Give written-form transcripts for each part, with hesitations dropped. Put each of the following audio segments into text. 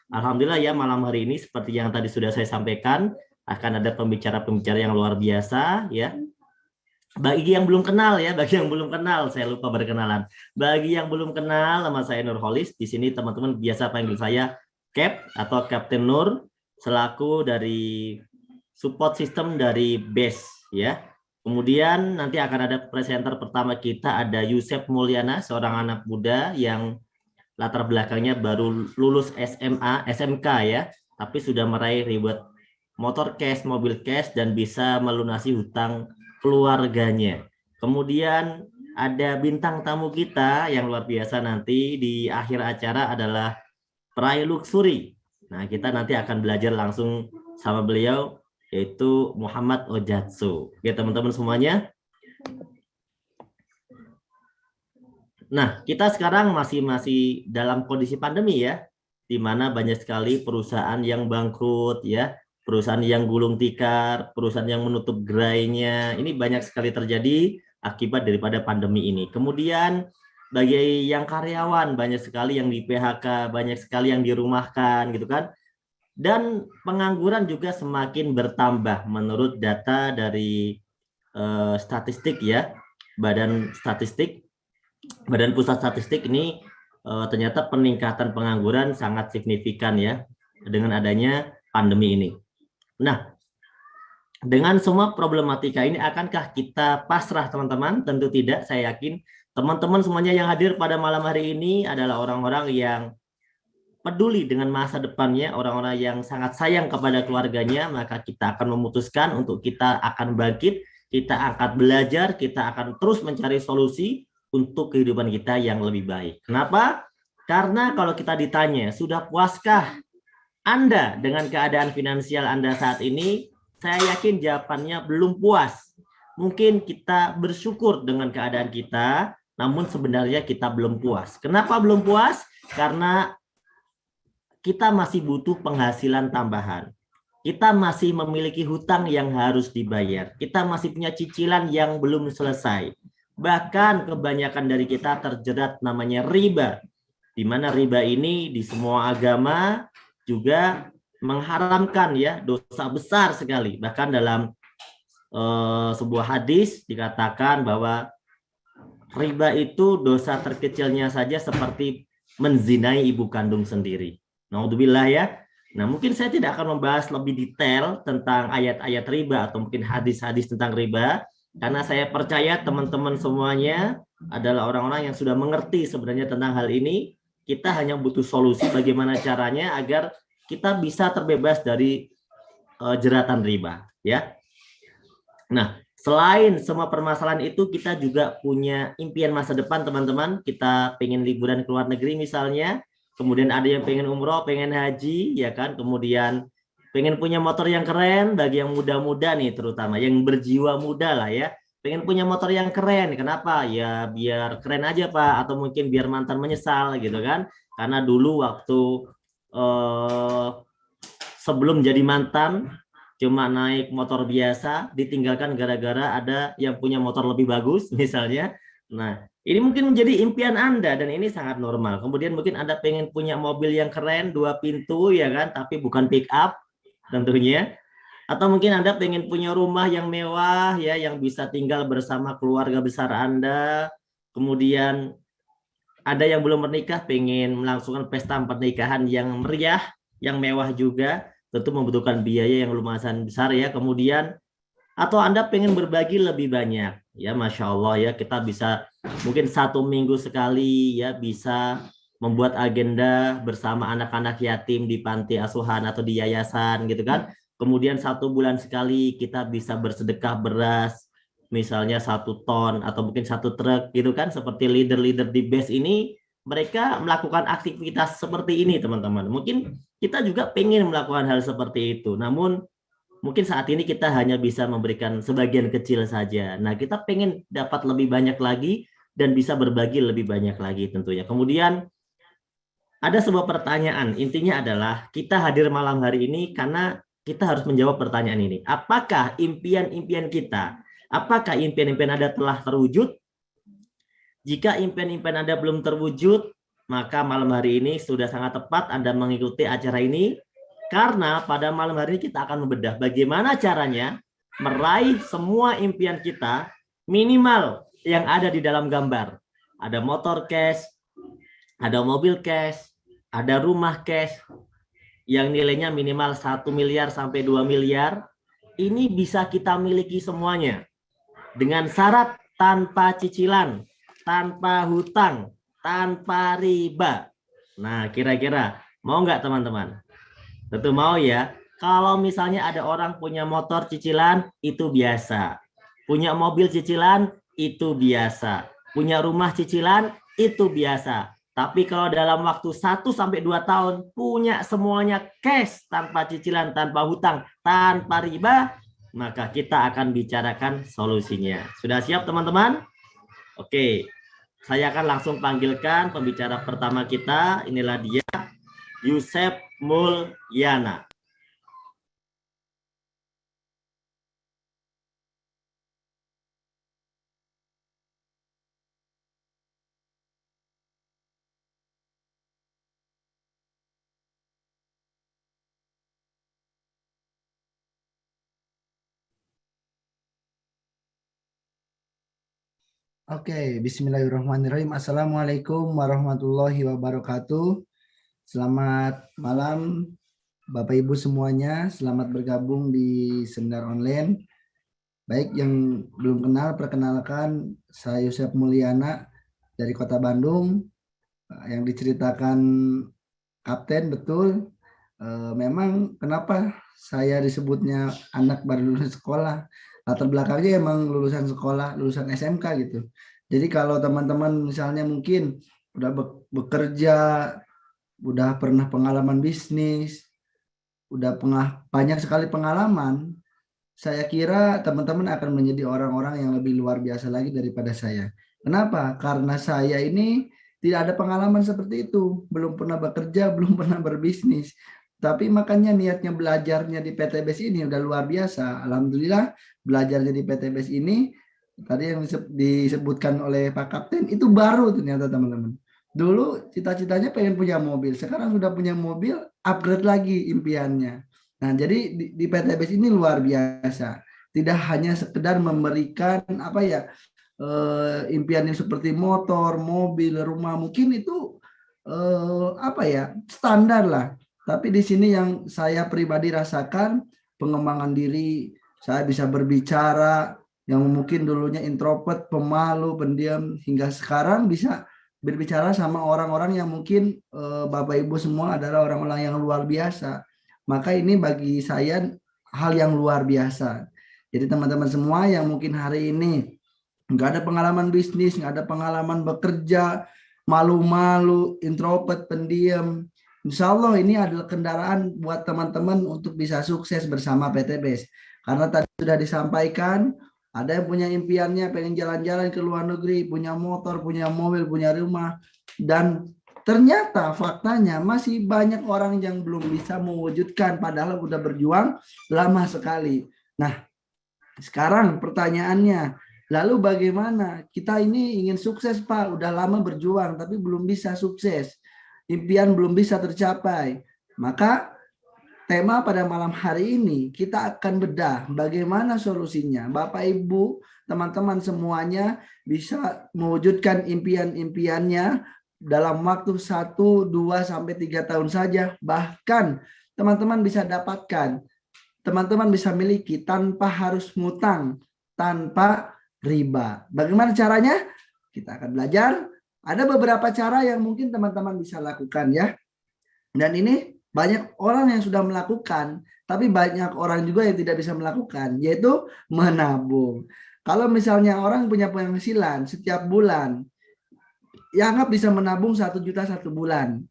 Alhamdulillah ya, malam hari ini seperti yang tadi sudah saya sampaikan, akan ada pembicara-pembicara yang luar biasa ya. Bagi yang belum kenal ya, bagi yang belum kenal, saya lupa berkenalan. Bagi yang belum kenal, nama saya Nurholis. Di sini teman-teman biasa panggil saya Cap atau Kapten Nur, selaku dari support system dari BASE ya. Kemudian nanti akan ada presenter pertama kita, ada Yusef Mulyana, seorang anak muda yang latar belakangnya baru lulus SMA, SMK ya, tapi sudah meraih reward motor cash, mobil cash, dan bisa melunasi hutang keluarganya. Kemudian ada bintang tamu kita yang luar biasa nanti di akhir acara adalah Prai Luxury. Nah, kita nanti akan belajar langsung sama beliau, yaitu Muhammad Ojatsu. Oke, teman-teman semuanya. Nah, kita sekarang masih dalam kondisi pandemi ya, di mana banyak sekali perusahaan yang bangkrut ya, perusahaan yang gulung tikar, perusahaan yang menutup gerainya. Ini banyak sekali terjadi akibat daripada pandemi ini. Kemudian bagi yang karyawan banyak sekali yang di PHK, banyak sekali yang dirumahkan gitu kan. Dan pengangguran juga semakin bertambah menurut data dari statistik ya, Badan Pusat Statistik ini ternyata peningkatan pengangguran sangat signifikan ya dengan adanya pandemi ini. Nah, dengan semua problematika ini akankah kita pasrah teman-teman? Tentu tidak, saya yakin teman-teman semuanya yang hadir pada malam hari ini adalah orang-orang yang peduli dengan masa depannya, orang-orang yang sangat sayang kepada keluarganya, maka kita akan memutuskan untuk kita akan bangkit, kita akan belajar, kita akan terus mencari solusi untuk kehidupan kita yang lebih baik. Kenapa? Karena kalau kita ditanya, sudah puaskah Anda dengan keadaan finansial Anda saat ini? Saya yakin jawabannya belum puas. Mungkin kita bersyukur dengan keadaan kita, namun sebenarnya kita belum puas. Kenapa belum puas? Karena kita masih butuh penghasilan tambahan. Kita masih memiliki hutang yang harus dibayar. Kita masih punya cicilan yang belum selesai. Bahkan kebanyakan dari kita terjerat namanya riba. Di mana riba ini di semua agama juga mengharamkan ya, dosa besar sekali. Bahkan dalam sebuah hadis dikatakan bahwa riba itu dosa terkecilnya saja seperti menzinai ibu kandung sendiri. Naudzubillah ya. Nah, mungkin saya tidak akan membahas lebih detail tentang ayat-ayat riba atau mungkin hadis-hadis tentang riba, karena saya percaya teman-teman semuanya adalah orang-orang yang sudah mengerti sebenarnya tentang hal ini. Kita hanya butuh solusi bagaimana caranya agar kita bisa terbebas dari jeratan riba, ya. Nah, selain semua permasalahan itu, kita juga punya impian masa depan, teman-teman. Kita pengen liburan ke luar negeri misalnya, kemudian ada yang pengen umroh, pengen haji, ya kan? Kemudian pengen punya motor yang keren bagi yang muda-muda nih, terutama yang berjiwa muda lah ya. Pengen punya motor yang keren, kenapa? Ya biar keren aja Pak, atau mungkin biar mantan menyesal gitu kan? Karena dulu waktu sebelum jadi mantan cuma naik motor biasa, ditinggalkan gara-gara ada yang punya motor lebih bagus misalnya. Nah, ini mungkin menjadi impian Anda dan ini sangat normal. Kemudian mungkin Anda pengen punya mobil yang keren, 2 pintu ya kan, tapi bukan pick up tentunya. Atau mungkin Anda pengen punya rumah yang mewah ya, yang bisa tinggal bersama keluarga besar Anda. Kemudian ada yang belum menikah pengen melangsungkan pesta pernikahan yang meriah, yang mewah juga, tentu membutuhkan biaya yang lumayan besar ya. Kemudian atau Anda pengen berbagi lebih banyak ya, Masya Allah ya, kita bisa mungkin 1 minggu sekali ya bisa membuat agenda bersama anak-anak yatim di panti asuhan atau di yayasan gitu kan. Kemudian 1 bulan sekali kita bisa bersedekah beras misalnya 1 ton atau mungkin 1 truk gitu kan, seperti leader-leader di BASE ini mereka melakukan aktivitas seperti ini teman-teman. Mungkin kita juga pengen melakukan hal seperti itu, namun mungkin saat ini kita hanya bisa memberikan sebagian kecil saja. Nah, kita pengen dapat lebih banyak lagi dan bisa berbagi lebih banyak lagi tentunya. Kemudian ada sebuah pertanyaan, intinya adalah kita hadir malam hari ini karena kita harus menjawab pertanyaan ini. Apakah impian-impian kita, apakah impian-impian Anda telah terwujud? Jika impian-impian Anda belum terwujud, maka malam hari ini sudah sangat tepat Anda mengikuti acara ini, karena pada malam hari ini kita akan membedah bagaimana caranya meraih semua impian kita, minimal yang ada di dalam gambar. Ada motor cash, ada mobil cash, ada rumah cash, yang nilainya minimal 1 miliar sampai 2 miliar, ini bisa kita miliki semuanya. Dengan syarat tanpa cicilan, tanpa hutang, tanpa riba. Nah, kira-kira mau nggak teman-teman? Tentu mau ya. Kalau misalnya ada orang punya motor cicilan, itu biasa. Punya mobil cicilan, itu biasa. Punya rumah cicilan, itu biasa. Tapi kalau dalam waktu 1-2 tahun punya semuanya cash, tanpa cicilan, tanpa hutang, tanpa riba, maka kita akan bicarakan solusinya. Sudah siap teman-teman? Oke, saya akan langsung panggilkan pembicara pertama kita. Inilah dia, Yusef Mulyana. Oke, bismillahirrahmanirrahim. Assalamualaikum warahmatullahi wabarakatuh. Selamat malam Bapak Ibu semuanya. Selamat bergabung di seminar online. Baik, yang belum kenal, perkenalkan saya Yusef Mulyana dari Kota Bandung. Yang diceritakan Kapten, betul. Memang kenapa saya disebutnya anak baru lulus sekolah? Latar belakangnya emang lulusan sekolah, lulusan SMK gitu. Jadi kalau teman-teman misalnya mungkin udah bekerja, udah pernah pengalaman bisnis, udah banyak sekali pengalaman, saya kira teman-teman akan menjadi orang-orang yang lebih luar biasa lagi daripada saya. Kenapa? Karena saya ini tidak ada pengalaman seperti itu, belum pernah bekerja, belum pernah berbisnis. Tapi makanya niatnya belajarnya di PTBS ini udah luar biasa. Alhamdulillah belajarnya di PTBS ini tadi yang disebutkan oleh Pak Kapten itu baru ternyata teman-teman. Dulu cita-citanya pengen punya mobil, sekarang sudah punya mobil, upgrade lagi impiannya. Nah, jadi di PTBS ini luar biasa. Tidak hanya sekedar memberikan apa ya impian yang seperti motor, mobil, rumah, mungkin itu apa ya standar lah. Tapi di sini yang saya pribadi rasakan pengembangan diri, saya bisa berbicara yang mungkin dulunya introvert, pemalu, pendiam, hingga sekarang bisa berbicara sama orang-orang yang mungkin Bapak Ibu semua adalah orang-orang yang luar biasa. Maka ini bagi saya hal yang luar biasa. Jadi teman-teman semua yang mungkin hari ini nggak ada pengalaman bisnis, nggak ada pengalaman bekerja, malu-malu, introvert, pendiam, Insya Allah ini adalah kendaraan buat teman-teman untuk bisa sukses bersama PTBS. Karena tadi sudah disampaikan, ada yang punya impiannya pengen jalan-jalan ke luar negeri, punya motor, punya mobil, punya rumah. Dan ternyata faktanya masih banyak orang yang belum bisa mewujudkan padahal udah berjuang lama sekali. Nah, sekarang pertanyaannya, lalu bagaimana? Kita ini ingin sukses Pak, udah lama berjuang tapi belum bisa sukses. Impian belum bisa tercapai. Maka tema pada malam hari ini kita akan bedah bagaimana solusinya. Bapak Ibu, teman-teman semuanya bisa mewujudkan impian-impiannya dalam waktu 1, 2 sampai 3 tahun saja. Bahkan teman-teman bisa dapatkan, teman-teman bisa miliki tanpa harus ngutang, tanpa riba. Bagaimana caranya? Kita akan belajar. Ada beberapa cara yang mungkin teman-teman bisa lakukan ya. Dan ini banyak orang yang sudah melakukan, tapi banyak orang juga yang tidak bisa melakukan, yaitu menabung. Kalau misalnya orang punya penghasilan setiap bulan, ya anggap bisa menabung 1 juta 1 bulan.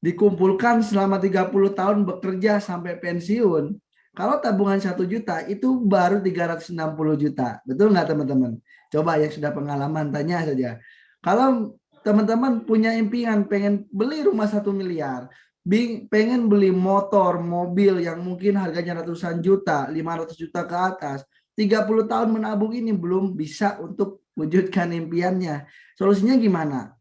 Dikumpulkan selama 30 tahun bekerja sampai pensiun. Kalau tabungan 1 juta itu baru 360 juta. Betul nggak teman-teman? Coba yang sudah pengalaman tanya saja. Kalau teman-teman punya impian pengen beli rumah 1 miliar, pengen beli motor, mobil yang mungkin harganya ratusan juta, 500 juta ke atas, 30 tahun menabung ini belum bisa untuk wujudkan impiannya. Solusinya gimana?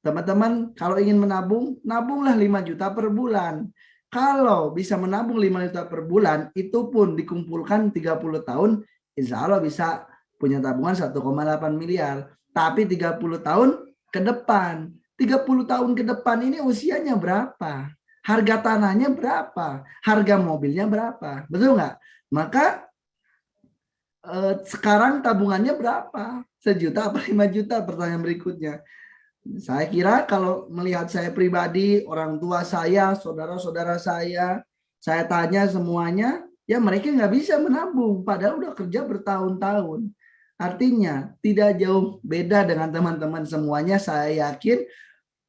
Teman-teman kalau ingin menabung, nabunglah 5 juta per bulan. Kalau bisa menabung 5 juta per bulan, itu pun dikumpulkan 30 tahun, insya Allah bisa punya tabungan 1,8 miliar. Tapi 30 tahun ke depan. 30 tahun ke depan ini usianya berapa? Harga tanahnya berapa? Harga mobilnya berapa? Betul nggak? Maka sekarang tabungannya berapa? 1 juta apa 5 juta? Pertanyaan berikutnya. Saya kira kalau melihat saya pribadi, orang tua saya, saudara-saudara saya tanya semuanya, ya mereka nggak bisa menabung, padahal udah kerja bertahun-tahun. Artinya tidak jauh beda dengan teman-teman semuanya, saya yakin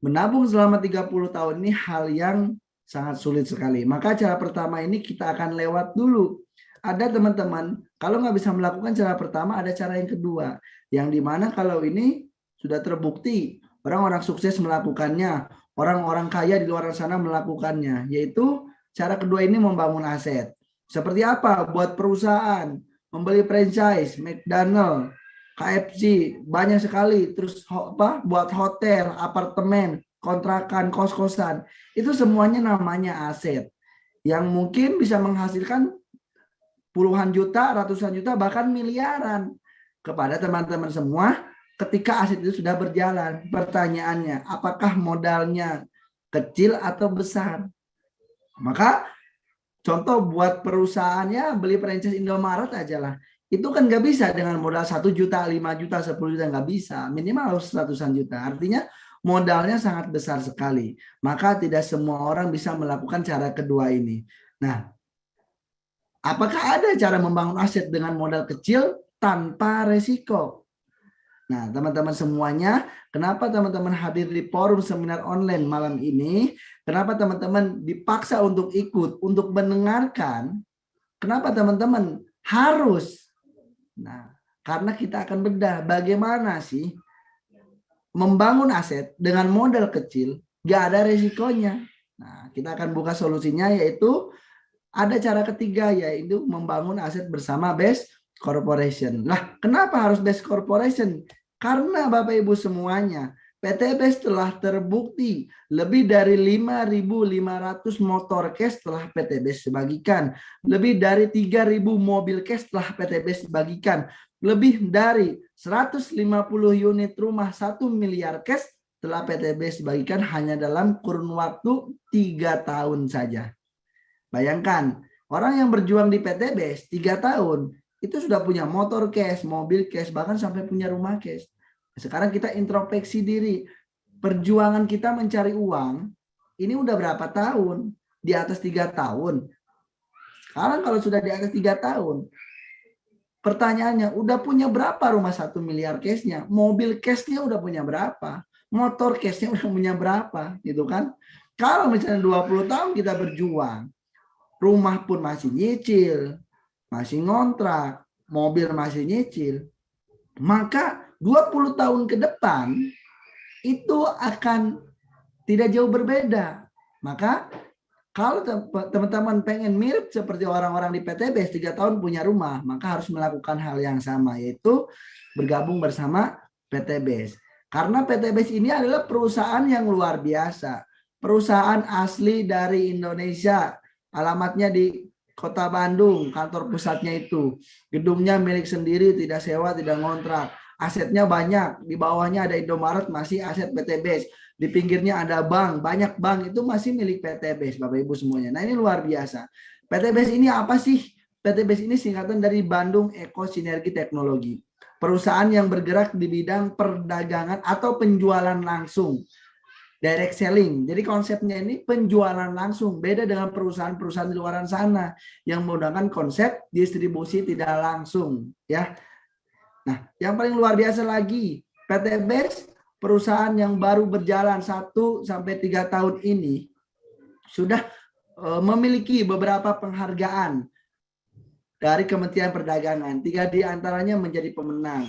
menabung selama 30 tahun ini hal yang sangat sulit sekali. Maka cara pertama ini kita akan lewat dulu. Ada teman-teman, kalau nggak bisa melakukan cara pertama, ada cara yang kedua. Yang dimana kalau ini sudah terbukti, orang-orang sukses melakukannya, orang-orang kaya di luar sana melakukannya, yaitu cara kedua ini membangun aset. Seperti apa? Buat perusahaan, membeli franchise, McDonald, KFC, banyak sekali. Terus buat hotel, apartemen, kontrakan, kos-kosan. Itu semuanya namanya aset. Yang mungkin bisa menghasilkan puluhan juta, ratusan juta, bahkan miliaran. Kepada teman-teman semua, ketika aset itu sudah berjalan, pertanyaannya, apakah modalnya kecil atau besar? Maka contoh buat perusahaannya beli franchise Indomaret aja lah. Itu kan nggak bisa dengan modal 1 juta, 5 juta, 10 juta, nggak bisa. Minimal harus ratusan juta. Artinya modalnya sangat besar sekali. Maka tidak semua orang bisa melakukan cara kedua ini. Nah, apakah ada cara membangun aset dengan modal kecil tanpa resiko? Nah, teman-teman semuanya, kenapa teman-teman hadir di forum seminar online malam ini? Kenapa teman-teman dipaksa untuk ikut, untuk mendengarkan? Kenapa teman-teman harus? Nah, karena kita akan bedah bagaimana sih membangun aset dengan modal kecil, gak ada resikonya. Nah, kita akan buka solusinya, yaitu ada cara ketiga, yaitu membangun aset bersama base corporation. Nah, kenapa harus base corporation? Karena Bapak Ibu semuanya, PT BES telah terbukti lebih dari 5.500 motor cash telah PT BES bagikan. Lebih dari 3.000 mobil cash telah PT BES bagikan. Lebih dari 150 unit rumah 1 miliar cash telah PT BES bagikan hanya dalam kurun waktu 3 tahun saja. Bayangkan, orang yang berjuang di PT BES 3 tahun, itu sudah punya motor cash, mobil cash, bahkan sampai punya rumah cash. Sekarang kita introspeksi diri. Perjuangan kita mencari uang, ini udah berapa tahun? Di atas 3 tahun. Sekarang kalau sudah di atas 3 tahun, pertanyaannya, udah punya berapa rumah 1 miliar cashnya? Mobil cashnya udah punya berapa? Motor cashnya udah punya berapa? Gitu kan? Kalau misalnya 20 tahun kita berjuang, rumah pun masih nyicil, masih ngontrak, mobil masih nyicil, maka 20 tahun ke depan itu akan tidak jauh berbeda. Maka kalau teman-teman pengen mirip seperti orang-orang di PT BES 3 tahun punya rumah, maka harus melakukan hal yang sama, yaitu bergabung bersama PT BES. Karena PT BES ini adalah perusahaan yang luar biasa. Perusahaan asli dari Indonesia. Alamatnya di Kota Bandung, kantor pusatnya itu. Gedungnya milik sendiri, tidak sewa, tidak ngontrak. Asetnya banyak, di bawahnya ada Indomaret, masih aset PT BES. Di pinggirnya ada bank, banyak bank, itu masih milik PT BES, Bapak Ibu semuanya. Nah, ini luar biasa. PT BES ini apa sih? PT BES ini singkatan dari Bandung Eko Sinergi Teknologi. Perusahaan yang bergerak di bidang perdagangan atau penjualan langsung. Direct selling. Jadi konsepnya ini penjualan langsung. Beda dengan perusahaan-perusahaan di luar sana yang menggunakan konsep distribusi tidak langsung. Ya. Nah, yang paling luar biasa lagi, PT BES, perusahaan yang baru berjalan 1 sampai 3 tahun ini, sudah memiliki beberapa penghargaan dari Kementerian Perdagangan. 3 di antaranya menjadi pemenang.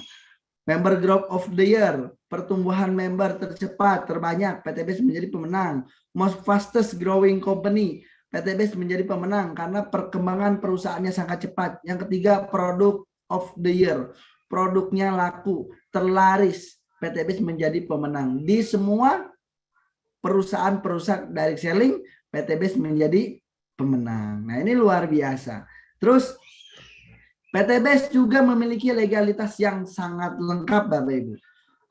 Member Growth of the Year, pertumbuhan member tercepat, terbanyak, PT BES menjadi pemenang. Most Fastest Growing Company, PT BES menjadi pemenang karena perkembangan perusahaannya sangat cepat. Yang ketiga, Product of the Year, produknya laku, terlaris, PT BES menjadi pemenang. Di semua perusahaan-perusahaan direct selling, PT BES menjadi pemenang. Nah, ini luar biasa. Terus PT BES juga memiliki legalitas yang sangat lengkap, Bapak Ibu.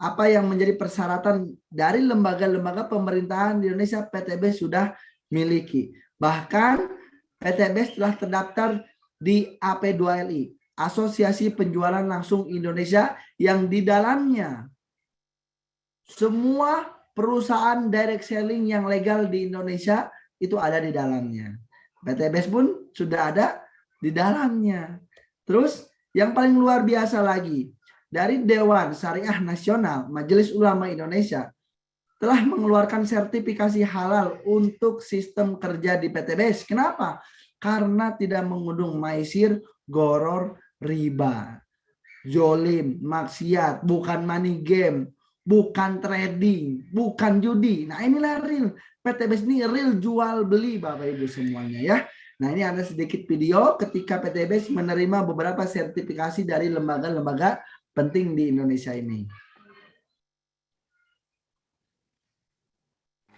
Apa yang menjadi persyaratan dari lembaga-lembaga pemerintahan di Indonesia, PT BES sudah miliki. Bahkan PT BES telah terdaftar di AP2LI, Asosiasi Penjualan Langsung Indonesia, yang di dalamnya semua perusahaan direct selling yang legal di Indonesia itu ada di dalamnya. PT BES pun sudah ada di dalamnya. Terus yang paling luar biasa lagi, dari Dewan Syariah Nasional Majelis Ulama Indonesia telah mengeluarkan sertifikasi halal untuk sistem kerja di PT BES. Kenapa? Karena tidak mengundung maisir, goror, riba, zolim, maksiat, bukan money game, bukan trading, bukan judi. Nah, inilah real. PT BES ini real jual beli, Bapak Ibu semuanya ya. Nah, ini ada sedikit video ketika PT BES menerima beberapa sertifikasi dari lembaga-lembaga penting di Indonesia ini.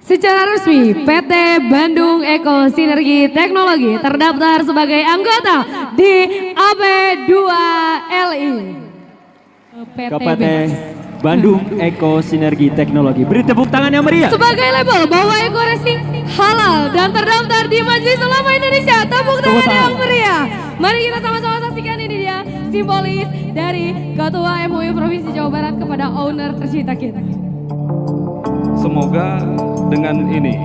Secara resmi, PT Bandung Eko Sinergi Teknologi terdaftar sebagai anggota di AP2LI. KPT Bandung Eko Sinergi Teknologi. Beri tepuk tangan yang meriah. Sebagai label bahwa Eko Racing halal dan terdaftar di Majelis Ulama Indonesia. Tepuk tangan yang meriah. Mari kita sama-sama saksikan, ini dia simbolis dari Ketua MUI Provinsi Jawa Barat kepada owner tercinta kita. Semoga dengan ini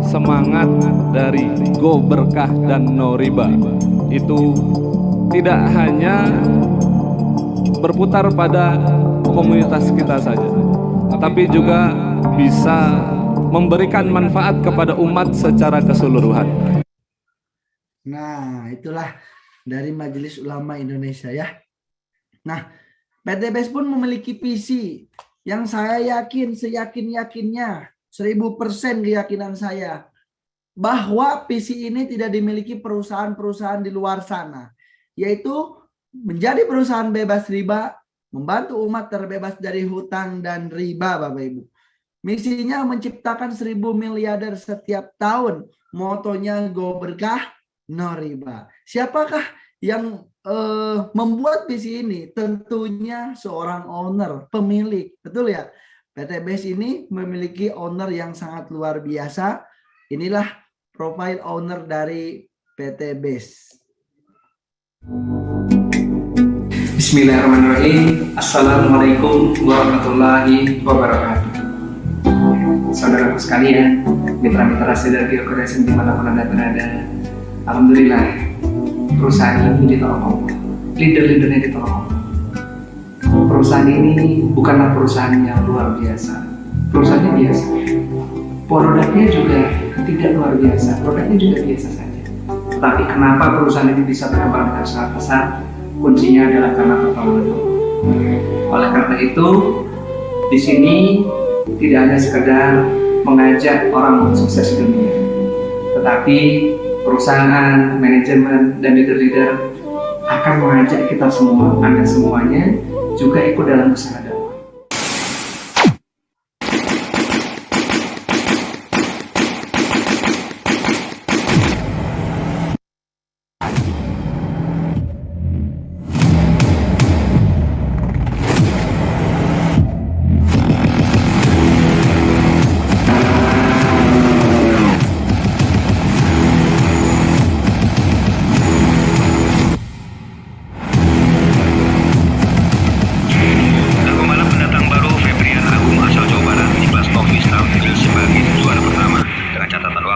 semangat dari Go Berkah dan No Riba itu tidak hanya berputar pada komunitas kita saja, tapi juga bisa memberikan manfaat kepada umat secara keseluruhan. Nah, itulah dari Majelis Ulama Indonesia ya. Nah, PT BES pun memiliki visi yang saya yakin, seyakin-yakinnya, 1000% keyakinan saya, bahwa visi ini tidak dimiliki perusahaan-perusahaan di luar sana, yaitu menjadi perusahaan bebas riba, membantu umat terbebas dari hutang dan riba, Bapak Ibu. Misinya menciptakan 1000 miliarder setiap tahun, motonya Go Berkah, No Riba. Siapakah yang membuat visi ini? Tentunya seorang owner, pemilik, betul ya. PT BES ini memiliki owner yang sangat luar biasa. Inilah profil owner dari PT BES. Bismillahirrahmanirrahim. Assalamualaikum warahmatullahi wabarakatuh. Saudaraku sekalian, mitra-mitra sinergi operasi dimanapun Anda berada, alhamdulillah perusahaan ini ditolong Allah, leader-leadernya ditolong Allah. Perusahaan ini bukanlah perusahaan yang luar biasa, perusahaannya biasa. Produknya juga tidak luar biasa, produknya juga biasa saja. Tapi kenapa perusahaan ini bisa berkembang dengan sangat pesat? Kuncinya adalah karena pertolongan Allah. Oleh karena itu, di sini tidak hanya sekedar mengajak orang untuk sukses di dunia, tetapi perusahaan, manajemen, dan leader-leader akan mengajak kita semua, Anda semuanya juga ikut dalam usaha dakwah.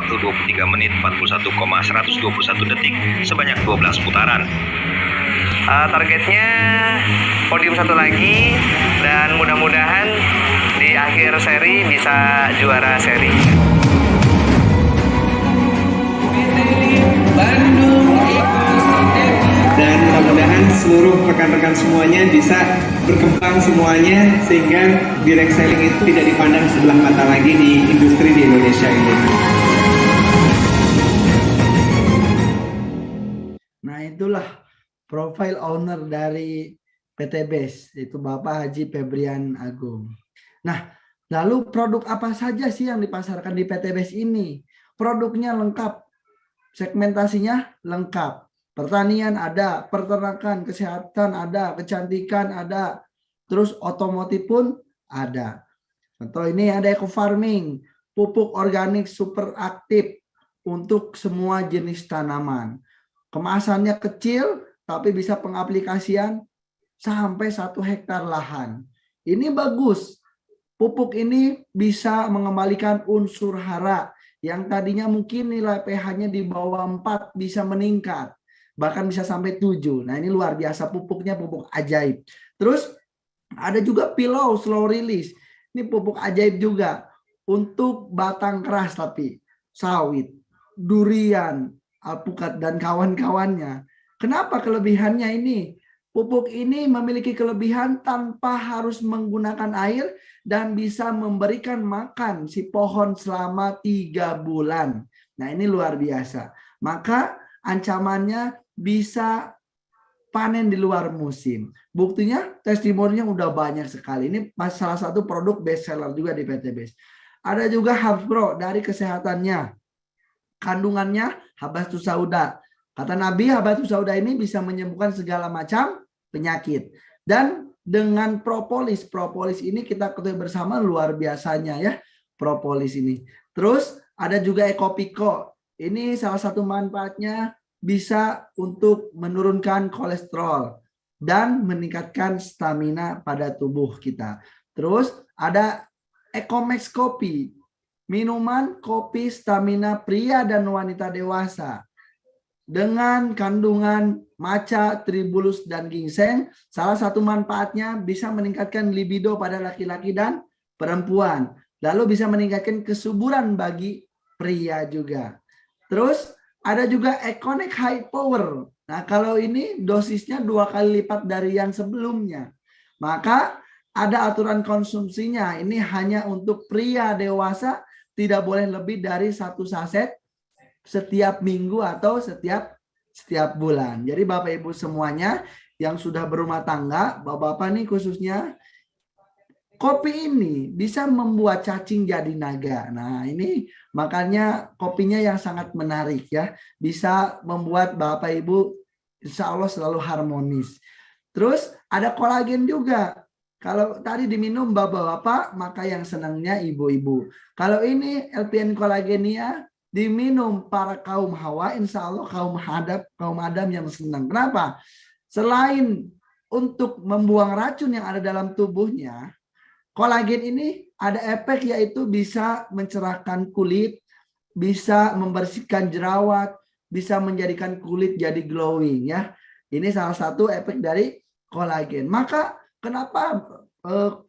waktu 23 menit 41,121 detik sebanyak 12 putaran. Targetnya podium satu lagi dan mudah-mudahan di akhir seri bisa juara seri. Dan mudah-mudahan seluruh rekan-rekan semuanya bisa berkembang semuanya sehingga direct selling itu tidak dipandang sebelah mata lagi di industri di Indonesia ini. Nah, itulah profil owner dari PT BES, itu Bapak Haji Febrian Agung. Nah, Lalu produk apa saja sih yang dipasarkan di PT BES ini? Produknya lengkap, segmentasinya lengkap. Pertanian ada, peternakan, kesehatan ada, kecantikan ada, terus otomotif pun ada. Contoh ini ada eco farming, pupuk organik super aktif untuk semua jenis tanaman. Kemasannya kecil, tapi bisa pengaplikasian sampai 1 hektar lahan. Ini bagus. Pupuk ini bisa mengembalikan unsur hara yang tadinya mungkin nilai pH-nya di bawah 4 bisa meningkat. Bahkan bisa sampai 7. Nah ini luar biasa, pupuknya pupuk ajaib. Terus ada juga Pillow slow release. Ini pupuk ajaib juga untuk batang keras tapi sawit, durian, alpukat dan kawan-kawannya. Kenapa kelebihannya ini? Pupuk ini memiliki kelebihan tanpa harus menggunakan air dan bisa memberikan makan si pohon selama 3 bulan. Nah ini luar biasa. Maka ancamannya bisa panen di luar musim. Buktinya testimoninya udah banyak sekali. Ini salah satu produk best seller juga di PT BES. Ada juga Herbs Pro dari kesehatannya. Kandungannya Habatus Sauda. Kata Nabi, Habatus Sauda ini bisa menyembuhkan segala macam penyakit. Dan dengan propolis, propolis ini kita ketahui bersama luar biasanya ya, propolis ini. Terus ada juga Ecopiko. Ini salah satu manfaatnya bisa untuk menurunkan kolesterol dan meningkatkan stamina pada tubuh kita. Terus ada Ecomax Kopi, minuman kopi stamina pria dan wanita dewasa. Dengan kandungan matcha, tribulus, dan ginseng, salah satu manfaatnya bisa meningkatkan libido pada laki-laki dan perempuan. Lalu bisa meningkatkan kesuburan bagi pria juga. Terus ada juga Econic High Power. Nah kalau ini dosisnya 2 kali lipat dari yang sebelumnya. Maka ada aturan konsumsinya. Ini hanya untuk pria dewasa, tidak boleh lebih dari 1 saset setiap minggu atau setiap bulan. Jadi Bapak Ibu semuanya yang sudah berumah tangga, Bapak-bapak nih khususnya, kopi ini bisa membuat cacing jadi naga. Nah ini makanya kopinya yang sangat menarik ya. Bisa membuat Bapak Ibu insya Allah selalu harmonis. Terus ada kolagen juga. Kalau tadi diminum bapak-bapak, maka yang senangnya ibu-ibu. Kalau ini LPN kolagenia diminum para kaum hawa, insya Allah kaum Adam yang senang. Kenapa? Selain untuk membuang racun yang ada dalam tubuhnya, kolagen ini ada efek yaitu bisa mencerahkan kulit, bisa membersihkan jerawat, bisa menjadikan kulit jadi glowing ya. Ini salah satu efek dari kolagen. Maka kenapa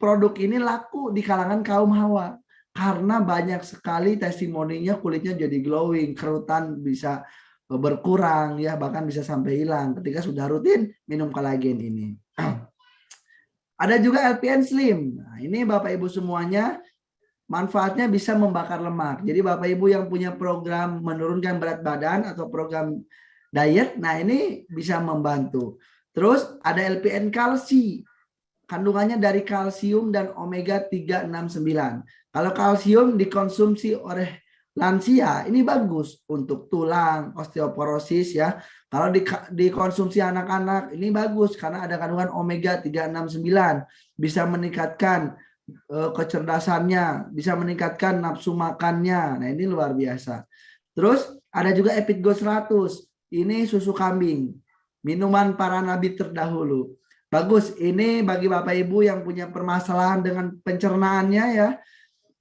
produk ini laku di kalangan kaum hawa? Karena banyak sekali testimoninya kulitnya jadi glowing, kerutan bisa berkurang ya, bahkan bisa sampai hilang ketika sudah rutin minum kolagen ini. Ada juga LPN Slim. Nah, ini Bapak Ibu semuanya manfaatnya bisa membakar lemak. Jadi Bapak Ibu yang punya program menurunkan berat badan atau program diet, nah ini bisa membantu. Terus ada LPN Kalsi. Kandungannya dari kalsium dan omega 369. Kalau kalsium dikonsumsi oleh lansia, ini bagus untuk tulang, osteoporosis ya. Kalau dikonsumsi anak-anak, ini bagus karena ada kandungan omega 369. Bisa meningkatkan kecerdasannya, bisa meningkatkan nafsu makannya. Nah ini luar biasa. Terus ada juga Epitgo 100. Ini susu kambing, minuman para nabi terdahulu. Bagus, ini bagi Bapak Ibu yang punya permasalahan dengan pencernaannya ya.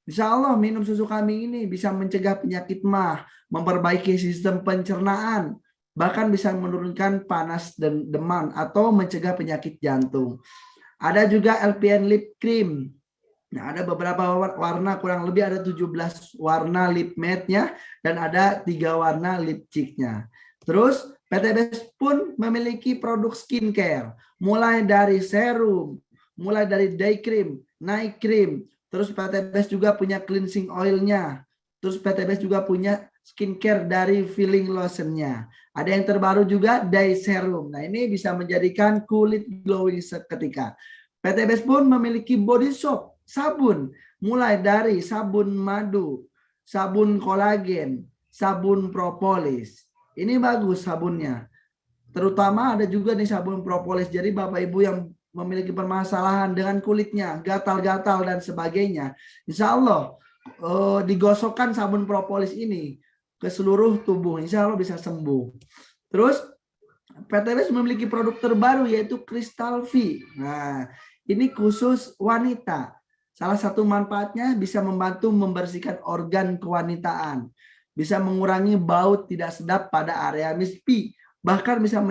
Insya Allah minum susu kambing ini bisa mencegah penyakit MAH, memperbaiki sistem pencernaan, bahkan bisa menurunkan panas dan demam atau mencegah penyakit jantung. Ada juga LPN Lip Cream. Nah, ada beberapa warna, kurang lebih ada 17 warna lip matte-nya dan ada 3 warna lipstick-nya. Terus PT BES pun memiliki produk skincare, mulai dari serum, mulai dari day cream, night cream. Terus PT BES juga punya cleansing oil-nya. Terus PT BES juga punya skincare dari filling lotion-nya. Ada yang terbaru juga day serum. Nah ini bisa menjadikan kulit glowing seketika. PT BES pun memiliki body soap, sabun mulai dari sabun madu, sabun kolagen, sabun propolis. Ini bagus sabunnya. Terutama ada juga nih sabun propolis. Jadi Bapak Ibu yang memiliki permasalahan dengan kulitnya, gatal-gatal dan sebagainya, insya Allah digosokkan sabun propolis ini ke seluruh tubuh, insya Allah bisa sembuh. Terus PTBS memiliki produk terbaru yaitu Crystal V. Nah, ini khusus wanita. Salah satu manfaatnya bisa membantu membersihkan organ kewanitaan, bisa mengurangi bau tidak sedap pada area mispi, bahkan bisa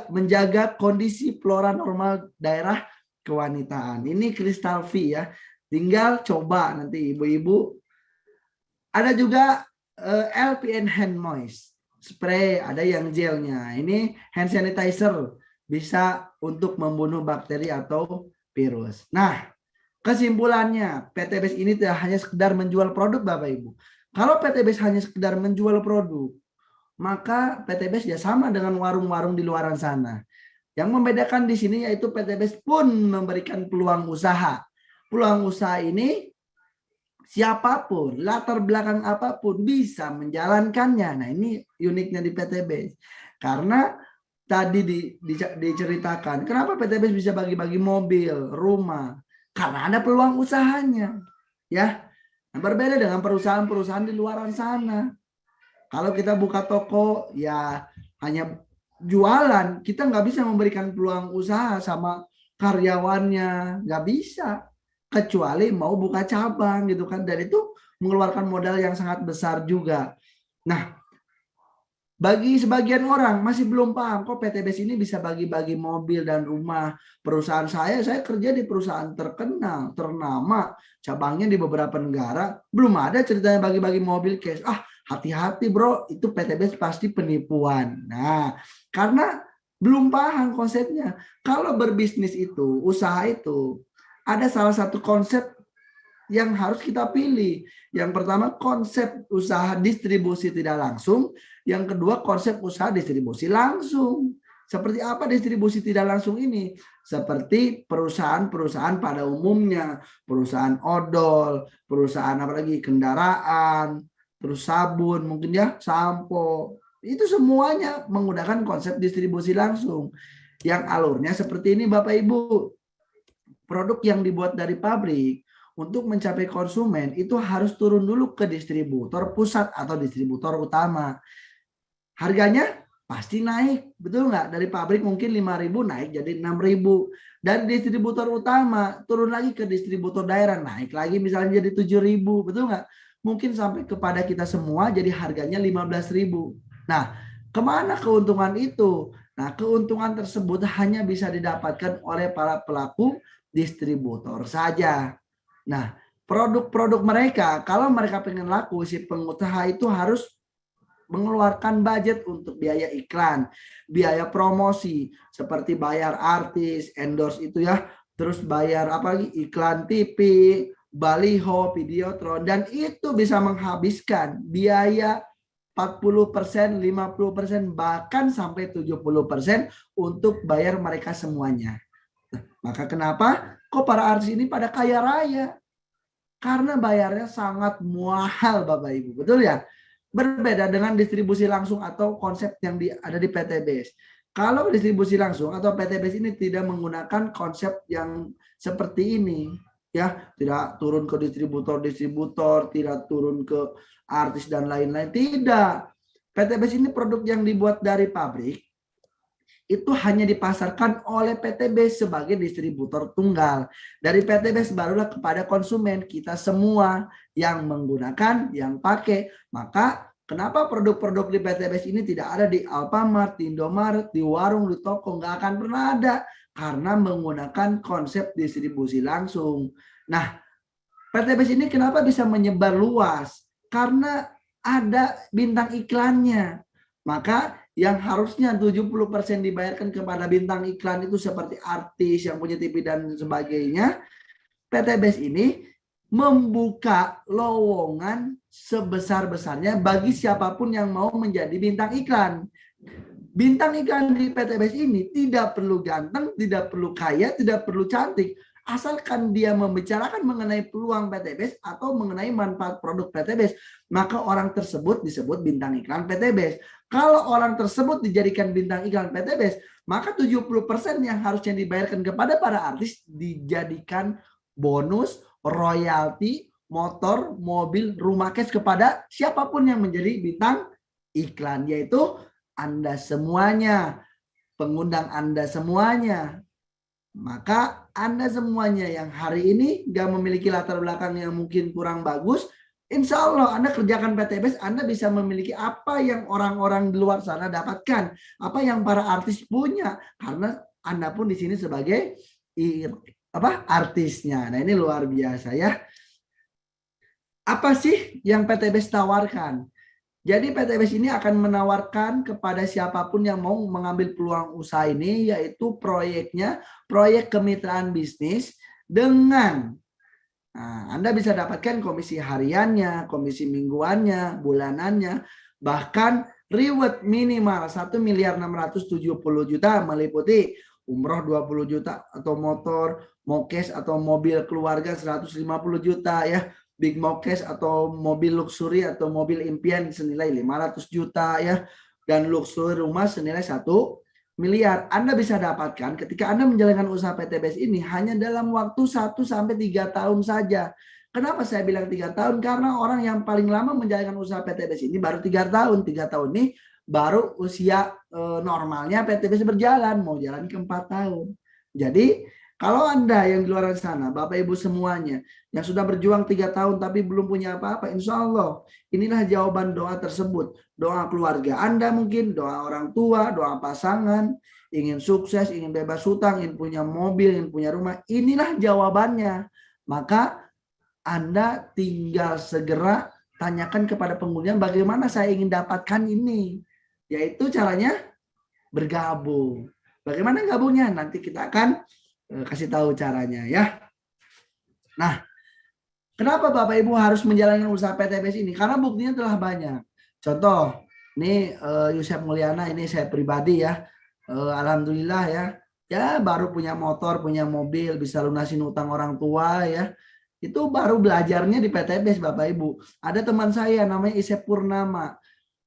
menjaga kondisi flora normal daerah kewanitaan. Ini Crystal V ya. Tinggal coba nanti ibu-ibu. Ada juga LPN Hand Moist Spray, ada yang gelnya. Ini hand sanitizer, bisa untuk membunuh bakteri atau virus. Nah, kesimpulannya, PTBS ini tidak hanya sekedar menjual produk Bapak Ibu. Kalau PTBS hanya sekedar menjual produk, maka PTBS ya sama dengan warung-warung di luar sana. Yang membedakan di sini yaitu PTBS pun memberikan peluang usaha. Peluang usaha ini siapapun, latar belakang apapun bisa menjalankannya. Nah, ini uniknya di PTBS. Karena tadi diceritakan, kenapa PTBS bisa bagi-bagi mobil, rumah? Karena ada peluang usahanya. Ya, nah, berbeda dengan perusahaan-perusahaan di luar sana. Kalau kita buka toko, ya hanya jualan, kita nggak bisa memberikan peluang usaha sama karyawannya, nggak bisa. Kecuali mau buka cabang gitu kan, dan itu mengeluarkan modal yang sangat besar juga. Nah, bagi sebagian orang masih belum paham kok PTBS ini bisa bagi-bagi mobil dan rumah. Perusahaan saya kerja di perusahaan terkenal, ternama, cabangnya di beberapa negara, belum ada ceritanya bagi-bagi mobil cash. Hati-hati bro, itu PTBS pasti penipuan. Nah, karena belum paham konsepnya. Kalau berbisnis itu, usaha itu, ada salah satu konsep yang harus kita pilih. Yang pertama, konsep usaha distribusi tidak langsung. Yang kedua, konsep usaha distribusi langsung. Seperti apa distribusi tidak langsung ini? Seperti perusahaan-perusahaan pada umumnya, perusahaan odol, perusahaan apalagi kendaraan, terus sabun, mungkin ya, sampo. Itu semuanya menggunakan konsep distribusi langsung. Yang alurnya seperti ini Bapak Ibu. Produk yang dibuat dari pabrik untuk mencapai konsumen itu harus turun dulu ke distributor pusat atau distributor utama. Harganya pasti naik, betul nggak? Dari pabrik mungkin 5.000 naik jadi 6.000. Dari distributor utama turun lagi ke distributor daerah, naik lagi misalnya jadi 7.000, betul nggak? Mungkin sampai kepada kita semua jadi harganya 15.000. Nah, kemana keuntungan itu? Nah, keuntungan tersebut hanya bisa didapatkan oleh para pelaku distributor saja. Nah, produk-produk mereka, kalau mereka pengen laku, si pengusaha itu harus mengeluarkan budget untuk biaya iklan, biaya promosi, seperti bayar artis, endorse itu ya, terus bayar apa lagi, iklan TV, baliho, videotron, dan itu bisa menghabiskan biaya 40%, 50%, bahkan sampai 70% untuk bayar mereka semuanya. Maka kenapa kok para artis ini pada kaya raya? Karena bayarnya sangat mahal Bapak Ibu, betul ya? Berbeda dengan distribusi langsung atau konsep yang ada di PTBS. Kalau distribusi langsung atau PTBS ini tidak menggunakan konsep yang seperti ini, ya, tidak turun ke distributor, tidak turun ke artis dan lain-lain, tidak. PTBS ini produk yang dibuat dari pabrik, itu hanya dipasarkan oleh PTBS sebagai distributor tunggal. Dari PTBS barulah kepada konsumen, kita semua yang menggunakan, yang pakai. Maka kenapa produk-produk di PTBS ini tidak ada di Alfamart, di Indomaret, di warung, di toko, nggak akan pernah ada. Karena menggunakan konsep distribusi langsung. Nah, PTBS ini kenapa bisa menyebar luas? Karena ada bintang iklannya. Maka yang harusnya 70% dibayarkan kepada bintang iklan itu seperti artis yang punya TV dan sebagainya, PTBS ini membuka lowongan sebesar-besarnya bagi siapapun yang mau menjadi bintang iklan. Bintang iklan di PTBS ini tidak perlu ganteng, tidak perlu kaya, tidak perlu cantik. Asalkan dia membicarakan mengenai peluang PTBS atau mengenai manfaat produk PTBS, maka orang tersebut disebut bintang iklan PTBS. Kalau orang tersebut dijadikan bintang iklan PTBS, maka 70% yang harusnya dibayarkan kepada para artis dijadikan bonus, royalti, motor, mobil, rumah cash kepada siapapun yang menjadi bintang iklan, yaitu Anda semuanya, pengundang Anda semuanya. Maka Anda semuanya yang hari ini gak memiliki latar belakang yang mungkin kurang bagus, insya Allah Anda kerjakan PTBS, Anda bisa memiliki apa yang orang-orang di luar sana dapatkan, apa yang para artis punya, karena Anda pun di sini sebagai artisnya. Nah, ini luar biasa ya. Apa sih yang PTBS tawarkan? Jadi PTBS ini akan menawarkan kepada siapapun yang mau mengambil peluang usaha ini, yaitu proyeknya, proyek kemitraan bisnis dengan Anda bisa dapatkan komisi hariannya, komisi mingguannya, bulanannya, bahkan reward minimal 1.670.000.000 meliputi umroh 20 juta atau motor, mokes atau mobil keluarga 150 juta ya. Big Mokes atau mobil luxury atau mobil impian senilai 500 juta ya, dan luxury rumah senilai 1 miliar. Anda bisa dapatkan ketika Anda menjalankan usaha PTBS ini hanya dalam waktu 1 sampai 3 tahun saja. Kenapa saya bilang 3 tahun? Karena orang yang paling lama menjalankan usaha PTBS ini baru 3 tahun. 3 tahun ini baru usia normalnya PTBS berjalan, mau jalan ke 4 tahun. Jadi kalau Anda yang di luar sana, Bapak Ibu semuanya, yang sudah berjuang 3 tahun tapi belum punya apa-apa, insya Allah inilah jawaban doa tersebut. Doa keluarga Anda mungkin, doa orang tua, doa pasangan, ingin sukses, ingin bebas hutang, ingin punya mobil, ingin punya rumah. Inilah jawabannya. Maka Anda tinggal segera tanyakan kepada pengguna bagaimana saya ingin dapatkan ini. Yaitu caranya bergabung. Bagaimana gabungnya? Nanti kita akan kasih tahu caranya ya. Nah, kenapa Bapak Ibu harus menjalankan usaha PTBS ini? Karena buktinya telah banyak. Contoh, ini Yusef Mulyana, ini saya pribadi ya. Alhamdulillah ya. Ya baru punya motor, punya mobil, bisa lunasin utang orang tua ya. Itu baru belajarnya di PTBS Bapak Ibu. Ada teman saya namanya Isep Purnama.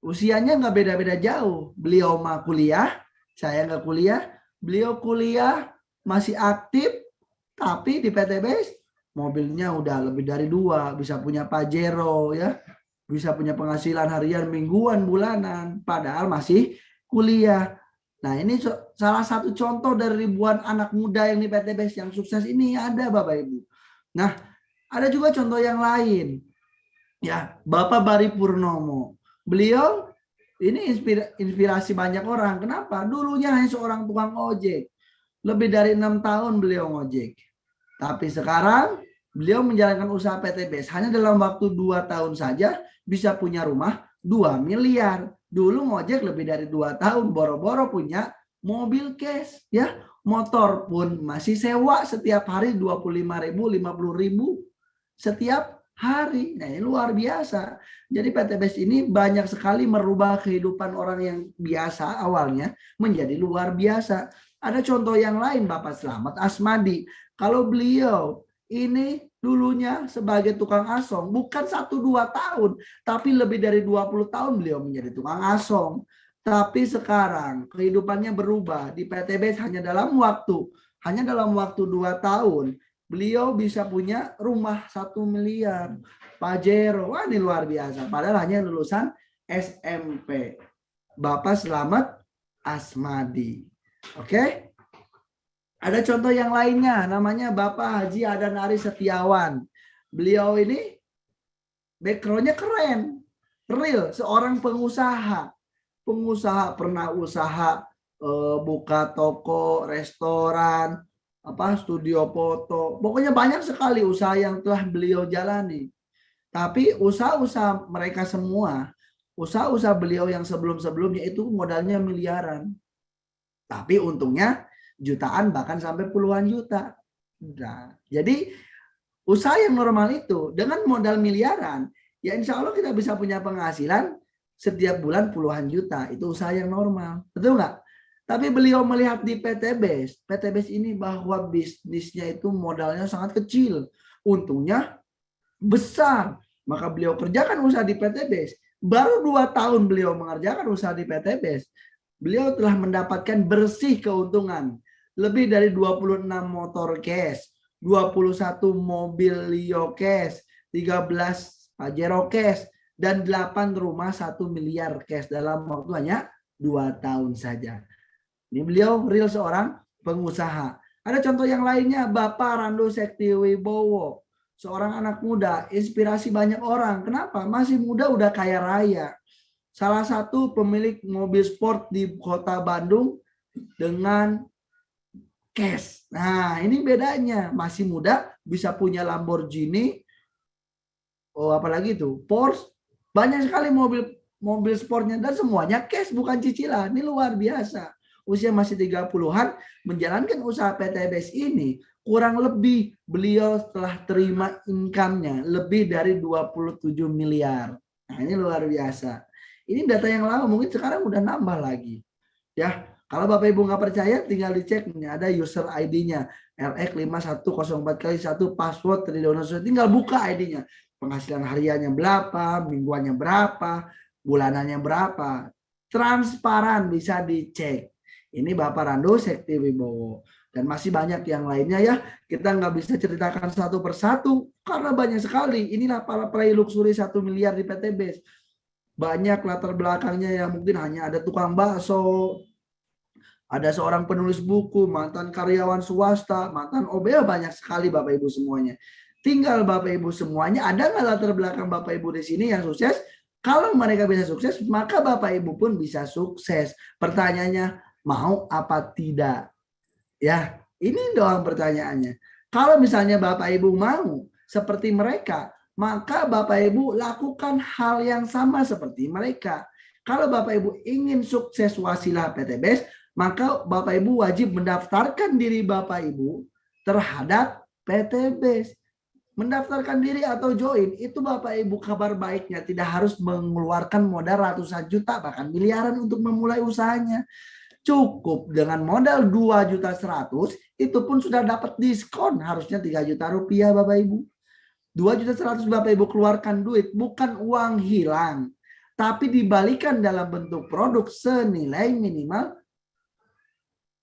Usianya nggak beda-beda jauh. Beliau mah kuliah, saya nggak kuliah. Beliau kuliah masih aktif, tapi di PTBS mobilnya udah lebih dari 2, bisa punya Pajero ya, bisa punya penghasilan harian, mingguan, bulanan, padahal masih kuliah. Nah ini salah satu contoh dari ribuan anak muda yang di PTBS yang sukses ini ada Bapak Ibu. Nah ada juga contoh yang lain ya, Bapak Bari Purnomo. Beliau ini inspirasi banyak orang. Kenapa? Dulunya hanya seorang tukang ojek. Lebih dari 6 tahun beliau ngojek. Tapi sekarang beliau menjalankan usaha PTBS. Hanya dalam waktu 2 tahun saja bisa punya rumah 2 miliar. Dulu ngojek lebih dari 2 tahun. Boro-boro punya mobil cash. Ya, motor pun masih sewa setiap hari 25.000, 50.000 setiap hari. Nah ini luar biasa. Jadi PTBS ini banyak sekali merubah kehidupan orang yang biasa awalnya menjadi luar biasa. Ada contoh yang lain Bapak Slamet Asmadi. Kalau beliau ini dulunya sebagai tukang asong, bukan 1-2 tahun, tapi lebih dari 20 tahun beliau menjadi tukang asong. Tapi sekarang kehidupannya berubah. Di PTBS hanya dalam waktu 2 tahun, beliau bisa punya rumah 1 miliar. Pajero, wah ini luar biasa. Padahal hanya lulusan SMP. Bapak Slamet Asmadi. Oke, ada contoh yang lainnya, namanya Bapak Haji Adan Ari Setiawan. Beliau ini backgroundnya keren, real, seorang pengusaha. Pernah usaha buka toko, restoran, studio foto. Pokoknya banyak sekali usaha yang telah beliau jalani. Tapi usaha-usaha mereka semua, usaha-usaha beliau yang sebelum-sebelumnya itu modalnya miliaran. Tapi untungnya jutaan bahkan sampai puluhan juta. Nah, jadi usaha yang normal itu dengan modal miliaran, ya insya Allah kita bisa punya penghasilan setiap bulan puluhan juta. Itu usaha yang normal. Betul nggak? Tapi beliau melihat di PTBES, PTBES ini bahwa bisnisnya itu modalnya sangat kecil, untungnya besar. Maka beliau kerjakan usaha di PTBES. Baru 2 tahun beliau mengerjakan usaha di PTBES, beliau telah mendapatkan bersih keuntungan. Lebih dari 26 motor cash, 21 mobil Lio cash, 13 Pajero cash, dan 8 rumah 1 miliar cash dalam waktu hanya 2 tahun saja. Ini beliau real seorang pengusaha. Ada contoh yang lainnya, Bapak Rando Sektiwibowo, seorang anak muda, inspirasi banyak orang. Kenapa? Masih muda udah kaya raya. Salah satu pemilik mobil sport di kota Bandung dengan cash. Nah, ini bedanya. Masih muda bisa punya Lamborghini, apalagi itu, Porsche. Banyak sekali mobil sportnya dan semuanya cash, bukan cicilan. Ini luar biasa. Usia masih 30-an menjalankan usaha PTBES ini, kurang lebih beliau telah terima income-nya lebih dari 27 miliar. Nah, ini luar biasa. Ini data yang lama, mungkin sekarang udah nambah lagi. Ya, kalau Bapak Ibu nggak percaya, tinggal dicek. Nih, ada user ID-nya LX5104x1 password Tridono. Tinggal buka ID-nya. Penghasilan hariannya berapa, mingguannya berapa, bulanannya berapa. Transparan, bisa dicek. Ini Bapak Rando Sektiwibowo. Dan masih banyak yang lainnya ya. Kita nggak bisa ceritakan satu persatu karena banyak sekali. Inilah para peraih luxury 1 miliar di PTBES. Banyak latar belakangnya yang mungkin hanya ada tukang bakso, ada seorang penulis buku, mantan karyawan swasta, mantan OBL, banyak sekali Bapak Ibu semuanya. Tinggal Bapak Ibu semuanya, ada nggak latar belakang Bapak Ibu di sini yang sukses? Kalau mereka bisa sukses, maka Bapak Ibu pun bisa sukses. Pertanyaannya, mau apa tidak? Ya, ini doang pertanyaannya. Kalau misalnya Bapak Ibu mau seperti mereka, maka Bapak Ibu lakukan hal yang sama seperti mereka. Kalau Bapak Ibu ingin sukses wasilah PTBES, maka Bapak Ibu wajib mendaftarkan diri Bapak Ibu terhadap PTBES. Mendaftarkan diri atau join, itu Bapak Ibu kabar baiknya. Tidak harus mengeluarkan modal ratusan juta, bahkan miliaran untuk memulai usahanya. Cukup dengan modal 2.100.000 itu pun sudah dapat diskon, harusnya 3 juta rupiah Bapak Ibu. 2.100.000 Bapak Ibu keluarkan duit, bukan uang hilang, tapi dibalikan dalam bentuk produk senilai minimal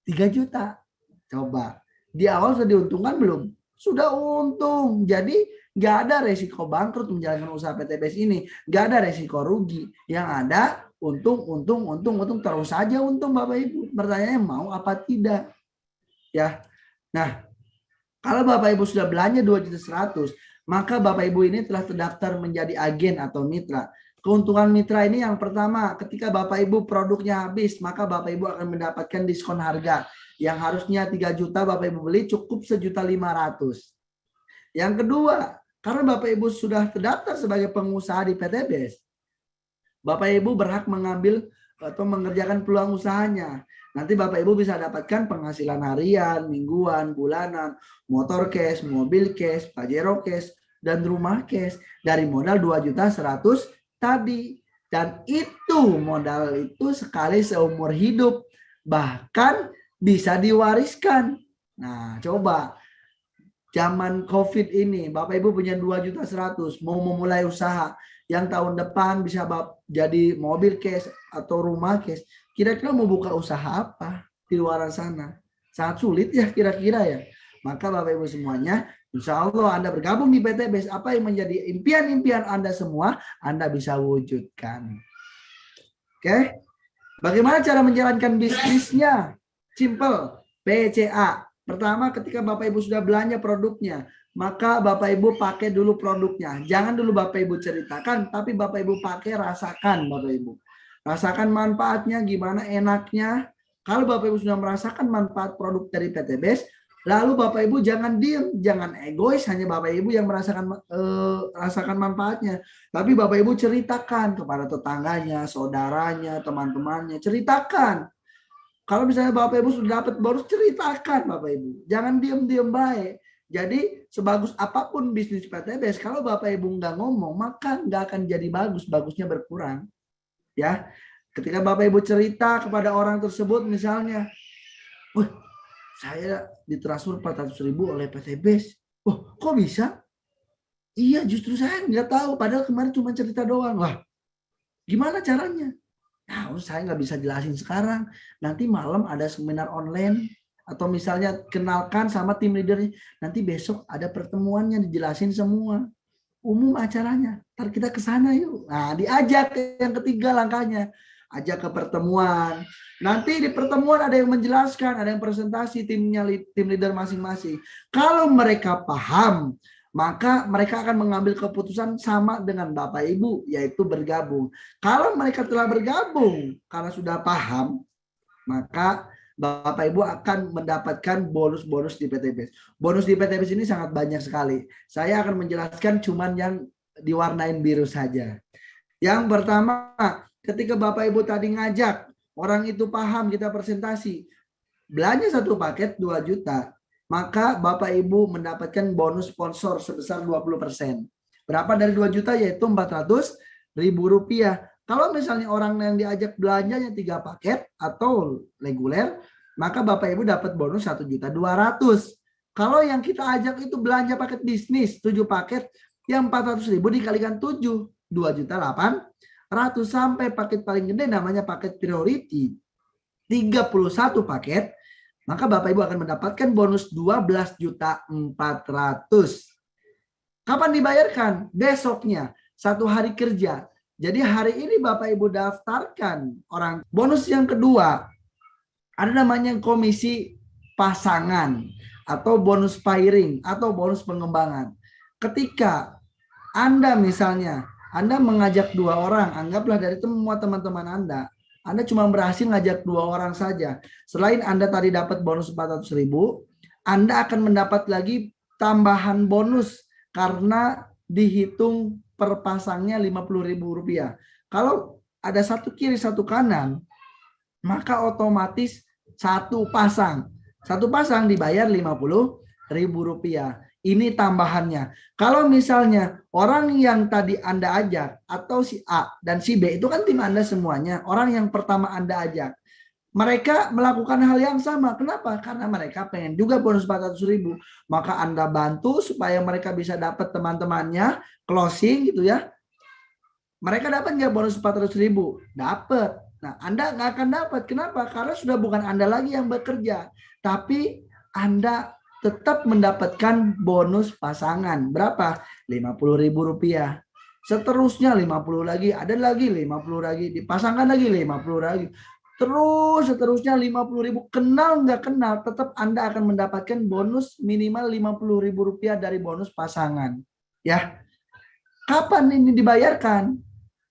3 juta. Coba, di awal sudah diuntungkan belum? Sudah untung. Jadi nggak ada resiko bangkrut menjalankan usaha PTBES ini, nggak ada resiko rugi. Yang ada untung terus saja untung Bapak Ibu. Pertanyaannya mau apa tidak? Ya. Nah, kalau Bapak Ibu sudah belanja 2.100.000, maka Bapak Ibu ini telah terdaftar menjadi agen atau mitra. Keuntungan mitra ini yang pertama, ketika Bapak Ibu produknya habis, maka Bapak Ibu akan mendapatkan diskon harga. Yang harusnya 3 juta Bapak Ibu beli cukup 1.500.000. Yang kedua, karena Bapak Ibu sudah terdaftar sebagai pengusaha di PTBES, Bapak Ibu berhak mengambil atau mengerjakan peluang usahanya. Nanti Bapak Ibu bisa dapatkan penghasilan harian, mingguan, bulanan, motor cash, mobil cash, Pajero cash, dan rumah cash dari modal 2.100.000 tadi. Dan itu modal itu sekali seumur hidup, bahkan bisa diwariskan. Nah, coba zaman COVID ini, Bapak Ibu punya 2.100.000, mau memulai usaha yang tahun depan bisa jadi mobil cash atau rumah cash. Kira-kira mau buka usaha apa di luar sana? Sangat sulit ya kira-kira ya. Maka Bapak Ibu semuanya, insya Allah Anda bergabung di PTBES, apa yang menjadi impian-impian Anda semua, Anda bisa wujudkan. Oke? Bagaimana cara menjalankan bisnisnya? Simple, PCA. Pertama, ketika Bapak Ibu sudah belanja produknya, maka Bapak Ibu pakai dulu produknya. Jangan dulu Bapak Ibu ceritakan, tapi Bapak Ibu pakai, rasakan Bapak Ibu. Rasakan manfaatnya, gimana enaknya. Kalau Bapak Ibu sudah merasakan manfaat produk dari PTBES, lalu Bapak Ibu jangan diem, jangan egois, hanya Bapak Ibu yang rasakan manfaatnya. Tapi Bapak Ibu ceritakan kepada tetangganya, saudaranya, teman-temannya, ceritakan. Kalau misalnya Bapak Ibu sudah dapat, baru ceritakan Bapak Ibu. Jangan diem-diem baik. Jadi sebagus apapun bisnis PTBES, kalau Bapak Ibu nggak ngomong, maka nggak akan jadi bagus, bagusnya berkurang. Ya, Ketika Bapak Ibu cerita kepada orang tersebut misalnya, wah saya ditransfer 400.000 oleh PT BES. Oh kok bisa? Iya justru saya nggak tahu, padahal kemarin cuma cerita doang. Wah gimana caranya? Nah, saya nggak bisa jelasin sekarang. Nanti malam ada seminar online atau misalnya kenalkan sama tim leadernya. Nanti besok ada pertemuannya dijelasin semua. Umum acaranya. Ntar kita ke sana yuk. Nah, diajak yang ketiga langkahnya. Ajak ke pertemuan. Nanti di pertemuan ada yang menjelaskan, ada yang presentasi tim leader masing-masing. Kalau mereka paham, maka mereka akan mengambil keputusan sama dengan Bapak Ibu, yaitu bergabung. Kalau mereka telah bergabung karena sudah paham, maka Bapak Ibu akan mendapatkan bonus-bonus di PT BES. Bonus di PT BES ini sangat banyak sekali. Saya akan menjelaskan cuman yang diwarnain biru saja. Yang pertama, ketika Bapak Ibu tadi ngajak, orang itu paham, kita presentasi, belanja satu paket 2 juta, maka Bapak Ibu mendapatkan bonus sponsor sebesar 20%. Berapa dari 2 juta? Yaitu 400.000 rupiah. Kalau misalnya orang yang diajak belanjanya 3 paket atau reguler, maka Bapak Ibu dapat bonus 1.200.000. Kalau yang kita ajak itu belanja paket bisnis 7 paket, yang 400.000 dikalikan 7, 2.800.000 sampai paket paling gede namanya paket priority 31 paket, maka Bapak Ibu akan mendapatkan bonus 12.400.000. Kapan dibayarkan? Besoknya, 1 hari kerja. Jadi hari ini Bapak Ibu daftarkan orang. Bonus yang kedua, ada namanya komisi pasangan atau bonus pairing atau bonus pengembangan. Ketika Anda misalnya, Anda mengajak 2 orang, anggaplah dari semua teman-teman Anda cuma berhasil ngajak 2 orang saja. Selain Anda tadi dapat bonus 400.000, Anda akan mendapat lagi tambahan bonus karena dihitung per pasangnya 50.000 rupiah. Kalau ada 1 kiri 1 kanan, maka otomatis 1 pasang dibayar 50.000 rupiah. Ini tambahannya. Kalau misalnya orang yang tadi Anda ajak atau si A dan si B itu kan tim Anda semuanya, orang yang pertama Anda ajak, mereka melakukan hal yang sama. Kenapa? Karena mereka pengen juga bonus 400.000. Maka Anda bantu supaya mereka bisa dapat teman-temannya closing gitu ya. Mereka dapat nggak bonus 400.000? Dapat. Nah, Anda nggak akan dapat. Kenapa? Karena sudah bukan Anda lagi yang bekerja, tapi Anda tetap mendapatkan bonus pasangan. Berapa? 50.000 rupiah. Seterusnya 50 lagi, ada lagi 50 lagi, dipasangkan lagi 50 lagi. Terus seterusnya 50.000. Kenal nggak kenal, tetap Anda akan mendapatkan bonus minimal 50.000 rupiah dari bonus pasangan. Ya, kapan ini dibayarkan?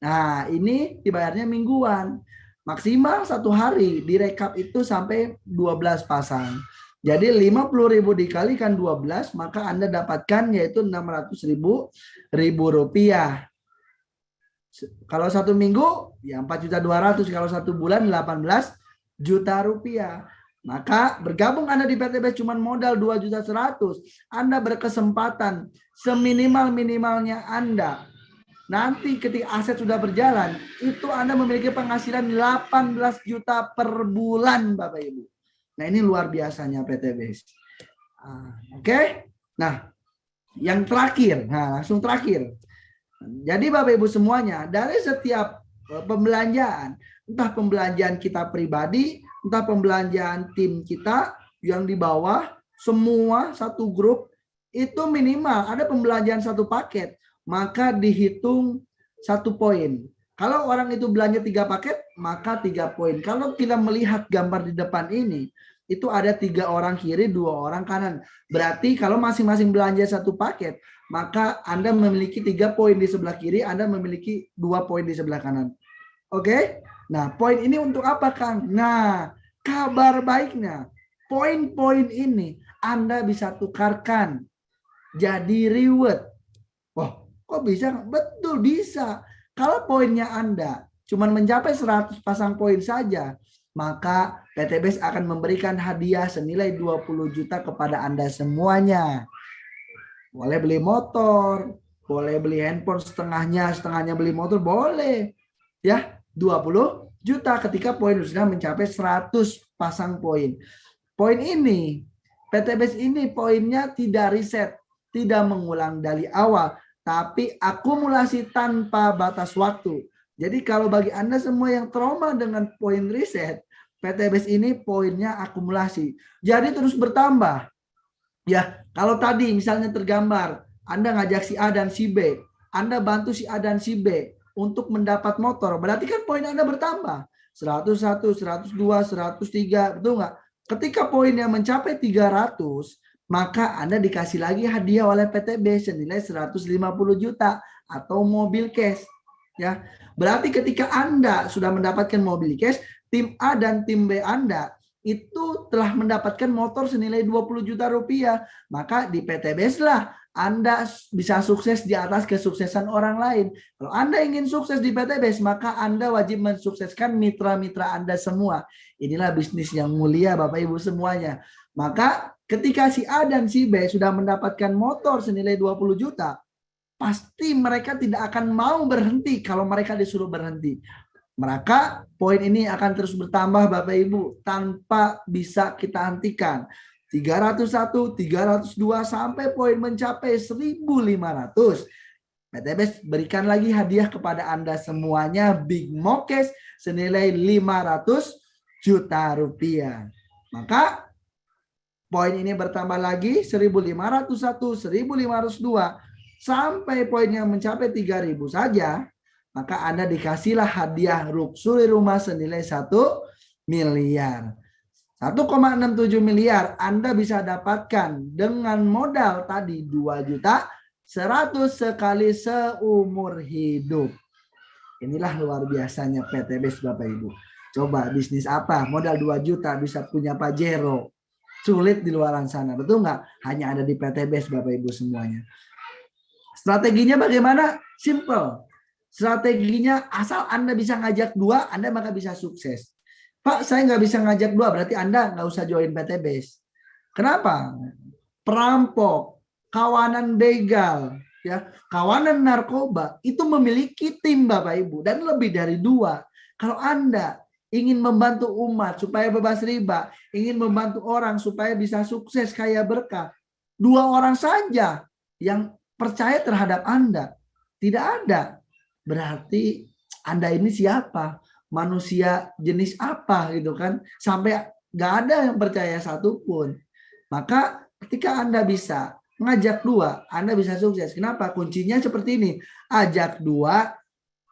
Nah, ini dibayarnya mingguan. Maksimal 1 hari, direkap itu sampai 12 pasang. Jadi 50.000 dikalikan 12, maka Anda dapatkan yaitu 600.000 rupiah. Kalau 1 minggu, ya 4.200.000. Kalau 1 bulan 18 juta rupiah. Maka bergabung Anda di PT BES cuma modal 2.100.000. Anda berkesempatan seminimal-minimalnya Anda. Nanti ketika aset sudah berjalan, itu Anda memiliki penghasilan 18 juta per bulan Bapak Ibu. Nah ini luar biasanya PT BES. Oke. Nah yang terakhir, langsung terakhir. Jadi Bapak Ibu semuanya, dari setiap pembelanjaan, entah pembelanjaan kita pribadi, entah pembelanjaan tim kita yang di bawah, semua satu grup, itu minimal ada pembelanjaan 1 paket, maka dihitung 1 poin. Kalau orang itu belanja 3 paket, maka 3 poin. Kalau kita melihat gambar di depan ini, itu ada 3 orang kiri, 2 orang kanan. Berarti kalau masing-masing belanja 1 paket, maka Anda memiliki 3 poin di sebelah kiri, Anda memiliki 2 poin di sebelah kanan. Oke? Nah, poin ini untuk apa, Kang? Nah, kabar baiknya, poin-poin ini Anda bisa tukarkan jadi reward. Wah, kok bisa? Betul, bisa. Kalau poinnya Anda cuma mencapai 100 pasang poin saja, maka PT BES akan memberikan hadiah senilai 20 juta kepada Anda semuanya. Boleh beli motor, boleh beli handphone setengahnya beli motor, boleh. Ya, 20 juta ketika poin sudah mencapai 100 pasang poin. Poin ini, PTBS ini poinnya tidak riset, tidak mengulang dari awal, tapi akumulasi tanpa batas waktu. Jadi kalau bagi Anda semua yang trauma dengan poin riset, PTBS ini poinnya akumulasi. Jadi terus bertambah. Ya, kalau tadi misalnya tergambar, Anda ngajak si A dan si B, Anda bantu si A dan si B untuk mendapat motor, berarti kan poin Anda bertambah. 101, 102, 103, betul nggak? Ketika poinnya mencapai 300, maka Anda dikasih lagi hadiah oleh PTB senilai 150 juta atau mobil cash. Ya, berarti ketika Anda sudah mendapatkan mobil cash, tim A dan tim B Anda itu telah mendapatkan motor senilai 20 juta rupiah. Maka di PTBS lah Anda bisa sukses di atas kesuksesan orang lain. Kalau Anda ingin sukses di PTBS, maka Anda wajib mensukseskan mitra-mitra Anda semua. Inilah bisnis yang mulia Bapak Ibu semuanya. Maka ketika si A dan si B sudah mendapatkan motor senilai 20 juta, pasti mereka tidak akan mau berhenti kalau mereka disuruh berhenti. Maka poin ini akan terus bertambah Bapak Ibu tanpa bisa kita hentikan. 301, 302 sampai poin mencapai 1.500. PTBS berikan lagi hadiah kepada Anda semuanya Big Mokes senilai 500 juta rupiah. Maka poin ini bertambah lagi 1.501, 1.502 sampai poinnya mencapai 3.000 saja. Maka Anda dikasihlah hadiah Luxury rumah senilai 1 miliar. 1,67 miliar Anda bisa dapatkan dengan modal tadi 2 juta 100 sekali seumur hidup. Inilah luar biasanya PTBS Bapak Ibu. Coba bisnis apa modal 2 juta bisa punya Pajero. Sulit di luar sana, betul nggak? Hanya ada di PTBS Bapak Ibu semuanya. Strateginya bagaimana? Simple. Strateginya asal Anda bisa ngajak 2, Anda maka bisa sukses. Pak, saya nggak bisa ngajak 2, berarti Anda nggak usah join PTBS. Kenapa? Perampok, kawanan begal, ya, kawanan narkoba itu memiliki tim Bapak Ibu dan lebih dari 2. Kalau Anda ingin membantu umat supaya bebas riba, ingin membantu orang supaya bisa sukses kaya berkah, 2 orang saja yang percaya terhadap Anda, tidak ada. Berarti Anda ini siapa? Manusia jenis apa gitu kan? Sampai nggak ada yang percaya satupun. Maka ketika Anda bisa ngajak 2, Anda bisa sukses. Kenapa? Kuncinya seperti ini. Ajak 2,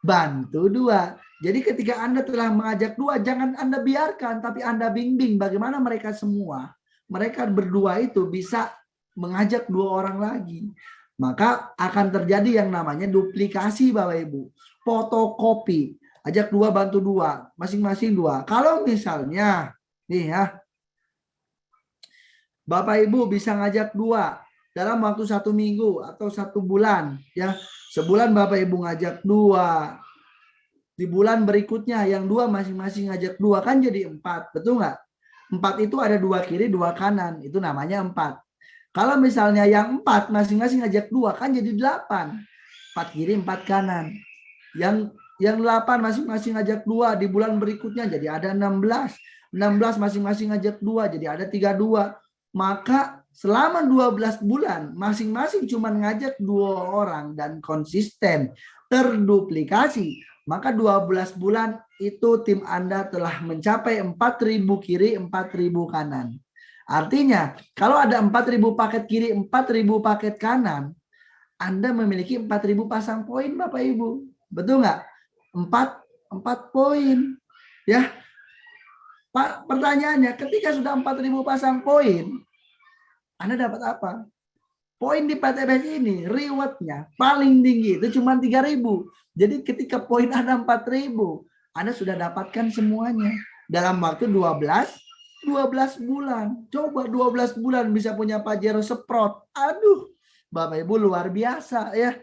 bantu 2. Jadi ketika Anda telah mengajak 2, jangan Anda biarkan, tapi Anda bimbing bagaimana mereka semua. Mereka berdua itu bisa mengajak 2 orang lagi. Maka akan terjadi yang namanya duplikasi Bapak Ibu. Fotokopi. Ajak 2, bantu 2. Masing-masing 2. Kalau misalnya, nih ya, Bapak Ibu bisa ngajak 2 dalam waktu 1 minggu atau 1 bulan. Ya, sebulan Bapak Ibu ngajak 2. Di bulan berikutnya yang 2 masing-masing ngajak 2 kan jadi 4. Betul nggak? 4 itu ada 2 kiri, 2 kanan. Itu namanya 4. Kalau misalnya yang 4 masing-masing ngajak 2 kan jadi 8. 4 kiri, 4 kanan. Yang 8 masing-masing ngajak 2 di bulan berikutnya jadi ada 16. 16 masing-masing ngajak 2 jadi ada 32. Maka selama 12 bulan masing-masing cuma ngajak 2 orang dan konsisten terduplikasi. Maka 12 bulan itu tim Anda telah mencapai 4.000 kiri, 4.000 kanan. Artinya kalau ada 4.000 paket kiri, 4.000 paket kanan, Anda memiliki 4.000 pasang poin Bapak Ibu. Betul nggak? 4 poin. Ya. Pak, pertanyaannya, ketika sudah 4.000 pasang poin, Anda dapat apa? Poin di PTBS ini, rewardnya paling tinggi itu cuma 3.000. Jadi ketika poin Anda 4.000, Anda sudah dapatkan semuanya. Dalam waktu 12 bulan. Coba 12 bulan bisa punya Pajero Sprott. Aduh, Bapak Ibu luar biasa ya.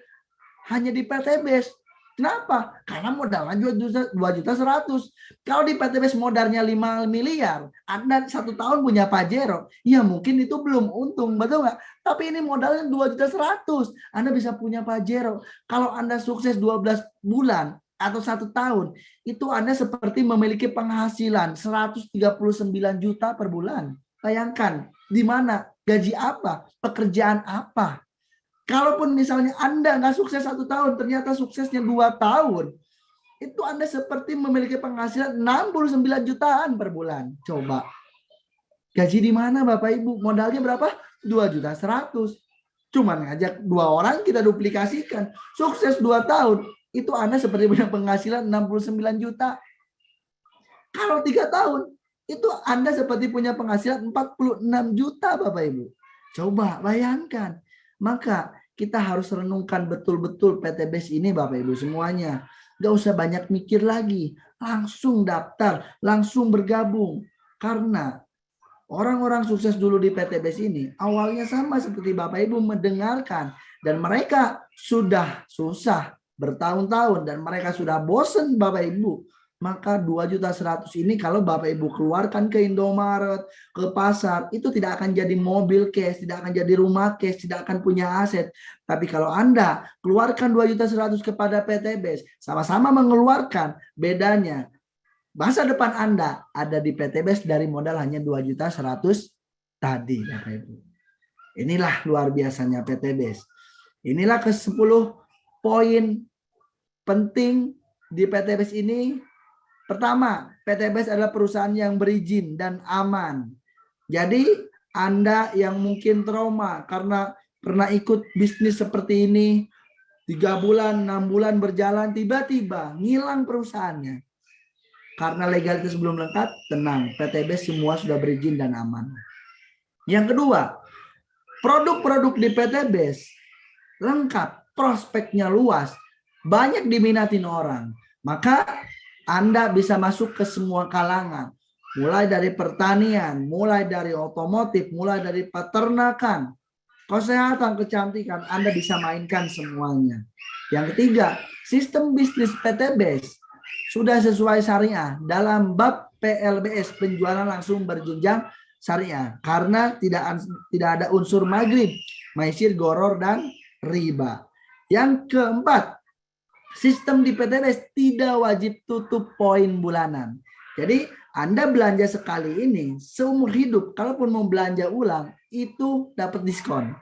Hanya di PTBS. Kenapa? Karena modalnya 2 juta 100. Kalau di PTBS modalnya 5 miliar, Anda 1 tahun punya Pajero, ya mungkin itu belum untung, betul nggak? Tapi ini modalnya 2 juta 100. Anda bisa punya Pajero. Kalau Anda sukses 12 bulan, atau 1 tahun, itu Anda seperti memiliki penghasilan 139 juta per bulan. Bayangkan, di mana, gaji apa, pekerjaan apa. Kalaupun misalnya Anda nggak sukses 1 tahun, ternyata suksesnya 2 tahun, itu Anda seperti memiliki penghasilan 69 jutaan per bulan. Coba. Gaji di mana Bapak Ibu? Modalnya berapa? 2.100.000. Cuman ngajak 2 orang kita duplikasikan. Sukses 2 tahun. Itu Anda seperti punya penghasilan 69 juta. Kalau 3 tahun, itu Anda seperti punya penghasilan 46 juta Bapak Ibu. Coba bayangkan. Maka kita harus renungkan betul-betul PTBASE ini Bapak Ibu semuanya. Gak usah banyak mikir lagi. Langsung daftar, langsung bergabung. Karena orang-orang sukses dulu di PTBASE ini awalnya sama seperti Bapak Ibu mendengarkan. Dan mereka sudah susah bertahun-tahun dan mereka sudah bosen Bapak Ibu. Maka 2.100.000 ini kalau Bapak Ibu keluarkan ke Indomaret, ke pasar, itu tidak akan jadi mobil cash, tidak akan jadi rumah cash, tidak akan punya aset. Tapi kalau Anda keluarkan 2.100.000 kepada PTBASE, sama-sama mengeluarkan, bedanya masa depan Anda ada di PTBASE dari modal hanya 2.100.000 tadi Bapak Ibu. Inilah luar biasanya PTBASE. Inilah ke-10 poin penting di PTBASE ini. Pertama, PTBASE adalah perusahaan yang berizin dan aman. Jadi Anda yang mungkin trauma karena pernah ikut bisnis seperti ini, 3 bulan, 6 bulan berjalan, tiba-tiba ngilang perusahaannya. Karena legalitas belum lengkap, tenang, PTBASE semua sudah berizin dan aman. Yang kedua, produk-produk di PTBASE lengkap, prospeknya luas, banyak diminatin orang. Maka Anda bisa masuk ke semua kalangan. Mulai dari pertanian, mulai dari otomotif, mulai dari peternakan, kesehatan, kecantikan, Anda bisa mainkan semuanya. Yang ketiga, sistem bisnis PTBASE sudah sesuai syariah dalam bab PLBS, penjualan langsung berjenjang syariah. Karena tidak ada unsur maghrib, maisir, goror, dan riba. Yang keempat, sistem di PTBASE tidak wajib tutup poin bulanan. Jadi Anda belanja sekali ini seumur hidup, kalaupun mau belanja ulang itu dapat diskon.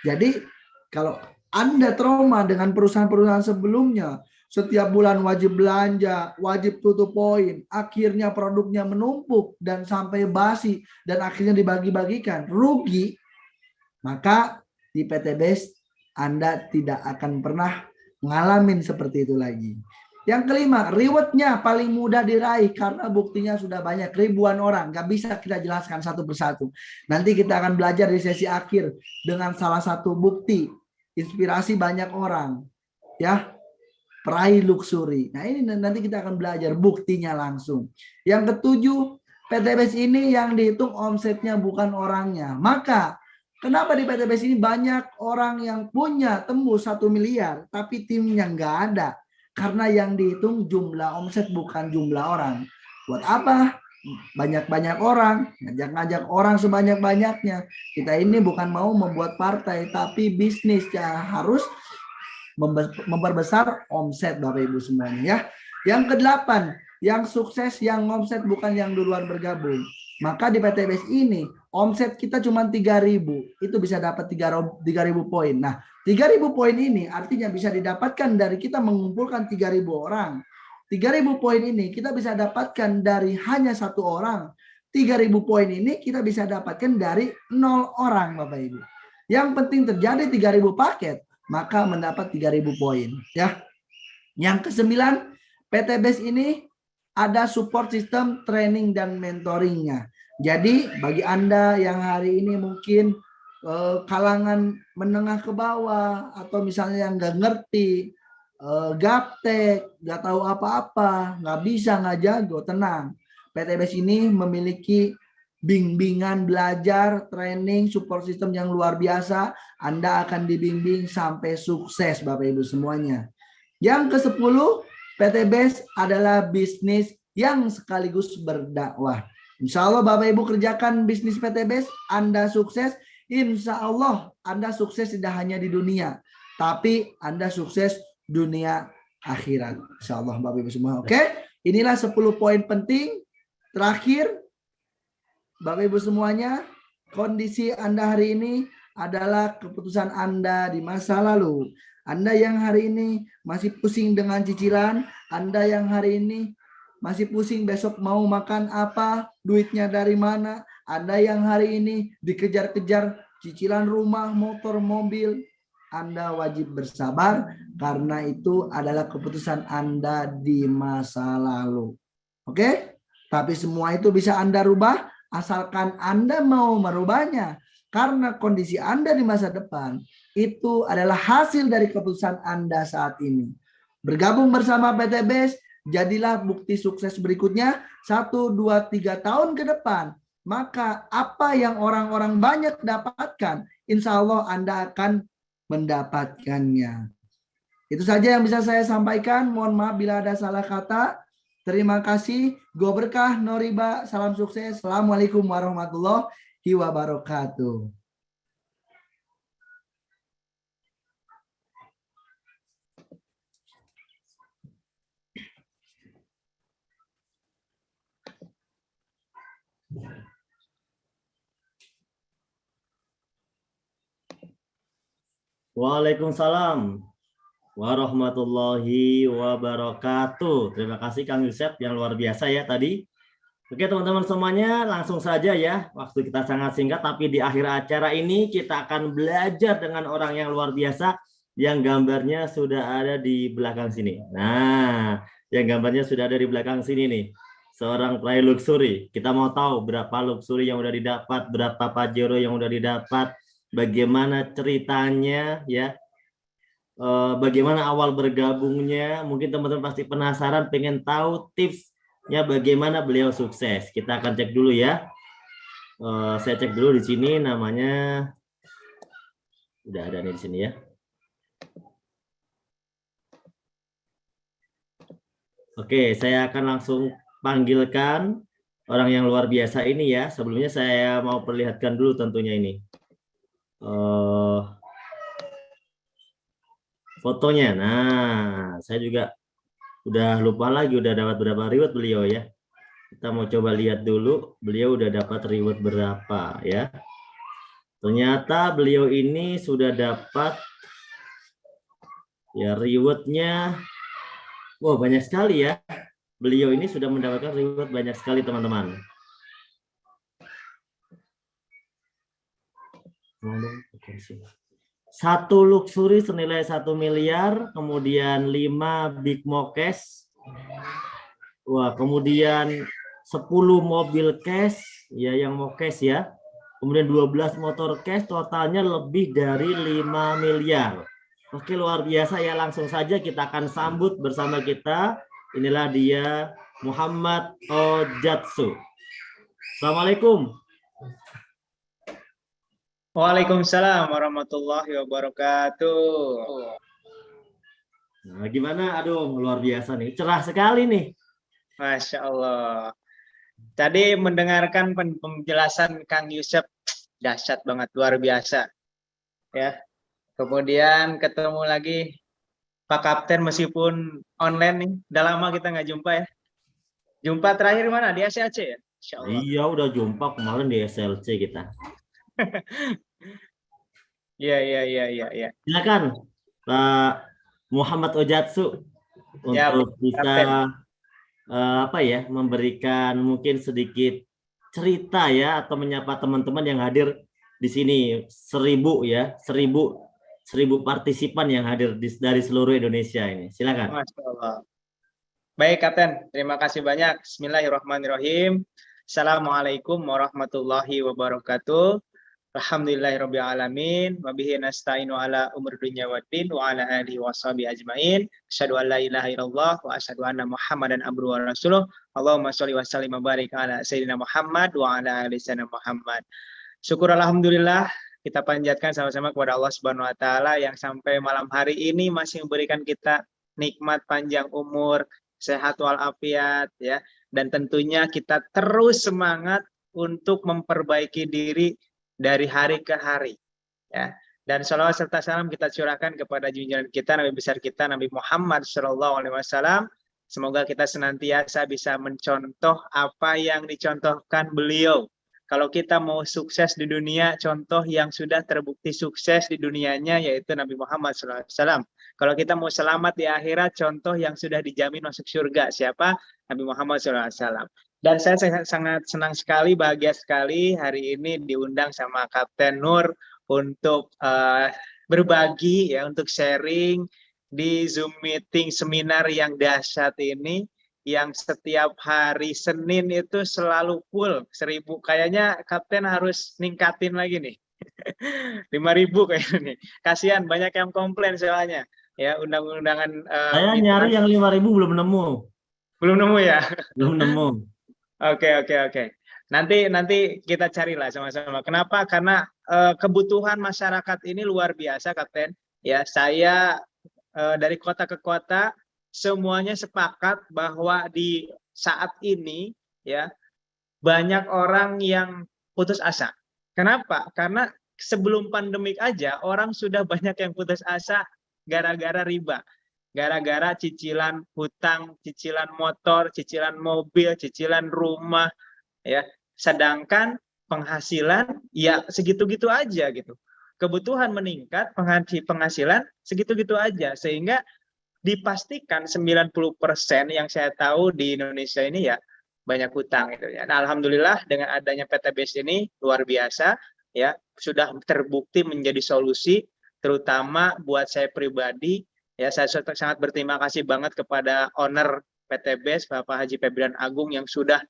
Jadi kalau Anda trauma dengan perusahaan-perusahaan sebelumnya, setiap bulan wajib belanja, wajib tutup poin, akhirnya produknya menumpuk dan sampai basi dan akhirnya dibagi-bagikan, rugi, maka di PTBASE Anda tidak akan pernah ngalamin seperti itu lagi. Yang kelima, rewardnya paling mudah diraih karena buktinya sudah banyak, ribuan orang. Gak bisa kita jelaskan satu persatu. Nanti kita akan belajar di sesi akhir dengan salah satu bukti inspirasi banyak orang, ya, peraih luxury. Nah ini nanti kita akan belajar buktinya langsung. Yang ketujuh, PTBASE ini yang dihitung omsetnya bukan orangnya. Maka kenapa di PTBASE ini banyak orang yang punya tembus 1 miliar, tapi timnya nggak ada? Karena yang dihitung jumlah omset bukan jumlah orang. Buat apa? Banyak-banyak orang, ngajak-ngajak orang sebanyak-banyaknya. Kita ini bukan mau membuat partai, tapi bisnis yang harus memperbesar omset Bapak Ibu semuanya ya. Yang kedelapan, yang sukses yang omset bukan yang duluan bergabung. Maka di PTBASE ini omset kita cuma 3.000, itu bisa dapat 3.000 poin. Nah, 3.000 poin ini artinya bisa didapatkan dari kita mengumpulkan 3.000 orang. 3.000 poin ini kita bisa dapatkan dari hanya 1 orang. 3.000 poin ini kita bisa dapatkan dari 0 orang Bapak Ibu. Yang penting terjadi 3.000 paket, maka mendapat 3.000 poin ya. Yang ke-9, PTBASE ini ada support system training dan mentoringnya. Jadi bagi Anda yang hari ini mungkin kalangan menengah ke bawah atau misalnya yang nggak ngerti, gaptek, nggak tahu apa-apa, nggak bisa, nggak jago, tenang. PTBASE ini memiliki bimbingan belajar, training, support system yang luar biasa. Anda akan dibimbing sampai sukses Bapak Ibu semuanya. Yang ke-10, PTBASE adalah bisnis yang sekaligus berdakwah. Insya Allah Bapak Ibu kerjakan bisnis PTBASE, Anda sukses. Insya Allah Anda sukses tidak hanya di dunia, tapi Anda sukses dunia akhirat. Insyaallah Bapak Ibu semua. Oke, inilah 10 poin penting terakhir Bapak Ibu semuanya. Kondisi Anda hari ini adalah keputusan Anda di masa lalu. Anda yang hari ini masih pusing dengan cicilan, Anda yang hari ini masih pusing besok mau makan apa, duitnya dari mana, Anda yang hari ini dikejar-kejar cicilan rumah, motor, mobil, Anda wajib bersabar karena itu adalah keputusan Anda di masa lalu. Oke? Tapi semua itu bisa Anda rubah asalkan Anda mau merubahnya. Karena kondisi Anda di masa depan itu adalah hasil dari keputusan Anda saat ini. Bergabung bersama PT BES, jadilah bukti sukses berikutnya 1, 2, 3 tahun ke depan. Maka apa yang orang-orang banyak dapatkan, insya Allah Anda akan mendapatkannya. Itu saja yang bisa saya sampaikan. Mohon maaf bila ada salah kata. Terima kasih. Go berkah, no riba. Salam sukses. Assalamualaikum warahmatullahi wabarakatuh. Waalaikumsalam warahmatullahi wabarakatuh. Terima kasih Kang Yusef yang luar biasa ya tadi. Oke teman-teman semuanya, langsung saja ya. Waktu kita sangat singkat, tapi di akhir acara ini kita akan belajar dengan orang yang luar biasa yang gambarnya sudah ada di belakang sini. Nah, yang gambarnya sudah ada di belakang sini nih. Seorang peraih luxury. Kita mau tahu berapa luxury yang udah didapat, berapa Pajero yang udah didapat, bagaimana ceritanya ya. Bagaimana awal bergabungnya. Mungkin teman-teman pasti penasaran, pengen tahu tips ya bagaimana beliau sukses. Kita akan cek dulu ya. Saya cek dulu di sini namanya udah ada nih di sini ya. Oke, saya akan langsung panggilkan orang yang luar biasa ini ya. Sebelumnya saya mau perlihatkan dulu tentunya ini fotonya. Nah, saya juga udah lupa lagi udah dapat berapa reward beliau ya. Kita mau coba lihat dulu beliau udah dapat reward berapa ya. Ternyata beliau ini sudah dapat ya rewardnya. Wow, banyak sekali ya. Beliau ini sudah mendapatkan reward banyak sekali teman-teman. Satu luxury senilai 1 miliar, kemudian 5 big mo cash, wah, kemudian 10 mobil cash, ya yang mau cash ya, kemudian 12 motor cash, totalnya lebih dari 5 miliar. Oke, luar biasa ya, langsung saja kita akan sambut bersama kita. Inilah dia Muhammad Ojatsu. Assalamualaikum. Waalaikumsalam warahmatullahi wabarakatuh. Nah, gimana? Aduh, luar biasa nih. Cerah sekali nih. Masya Allah. Tadi mendengarkan penjelasan Kang Yusef, dahsyat banget, luar biasa. Ya. Kemudian ketemu lagi Pak Kapten meskipun online nih. Udah lama kita nggak jumpa ya. Jumpa terakhir mana? Di SLC ya? Insya Allah. Iya, udah jumpa kemarin di SLC kita. Iya. Silakan Pak Muhammad Ojatsu untuk bisa apa ya, memberikan mungkin sedikit cerita ya atau menyapa teman-teman yang hadir di sini 1000 ya, 1000 partisipan yang hadir dari seluruh Indonesia ini. Silakan. Masya Allah. Baik Kapten, terima kasih banyak. Bismillahirrahmanirrahim. Assalamualaikum warahmatullahi wabarakatuh. Alhamdulillahirabbil alamin wa bihi nasta'inu ala umur dunya waddin wa ala alihi washabihi ajmain. Asyhadu an la ilaha illallah wa asyhadu anna Muhammadan abduhu wa rasuluh. Allahumma sholli wa sallim wa barik ala sayyidina Muhammad wa ala ali sayyidina Muhammad. Syukur alhamdulillah kita panjatkan sama-sama kepada Allah Subhanahu wa taala yang sampai malam hari ini masih memberikan kita nikmat panjang umur, sehat walafiat ya, dan tentunya kita terus semangat untuk memperbaiki diri dari hari ke hari ya. Dan sholawat serta salam kita curahkan kepada junjungan kita, Nabi besar kita, Nabi Muhammad SAW. Semoga kita senantiasa bisa mencontoh apa yang dicontohkan beliau. Kalau kita mau sukses di dunia, contoh yang sudah terbukti sukses di dunianya yaitu Nabi Muhammad SAW. Kalau kita mau selamat di akhirat, contoh yang sudah dijamin masuk surga. Siapa? Nabi Muhammad SAW. Dan saya sangat senang sekali, bahagia sekali hari ini diundang sama Kapten Nur untuk berbagi, ya, untuk sharing di Zoom meeting seminar yang dahsyat ini, yang setiap hari Senin itu selalu full 1000. Kayaknya Kapten harus ningkatin lagi nih. 5.000 kayaknya nih. Kasihan banyak yang komplain soalnya. Ya, undang-undangan Saya nyari yang 5.000 belum nemu. Belum nemu ya? Belum nemu. Oke. Nanti kita carilah sama-sama. Kenapa? Karena kebutuhan masyarakat ini luar biasa, Kapten. Ya, saya dari kota ke kota semuanya sepakat bahwa di saat ini ya banyak orang yang putus asa. Kenapa? Karena sebelum pandemik aja orang sudah banyak yang putus asa gara-gara riba. Gara-gara cicilan hutang, cicilan motor, cicilan mobil, cicilan rumah, ya. Sedangkan penghasilan ya segitu-gitu aja gitu. Kebutuhan meningkat, penghasilan segitu-gitu aja, sehingga dipastikan 90% yang saya tahu di Indonesia ini ya banyak hutang gitu ya. Nah, alhamdulillah dengan adanya PTBS ini luar biasa ya, sudah terbukti menjadi solusi terutama buat saya pribadi. Ya, saya sangat berterima kasih banget kepada owner PTBS, Bapak Haji Febrian Agung, yang sudah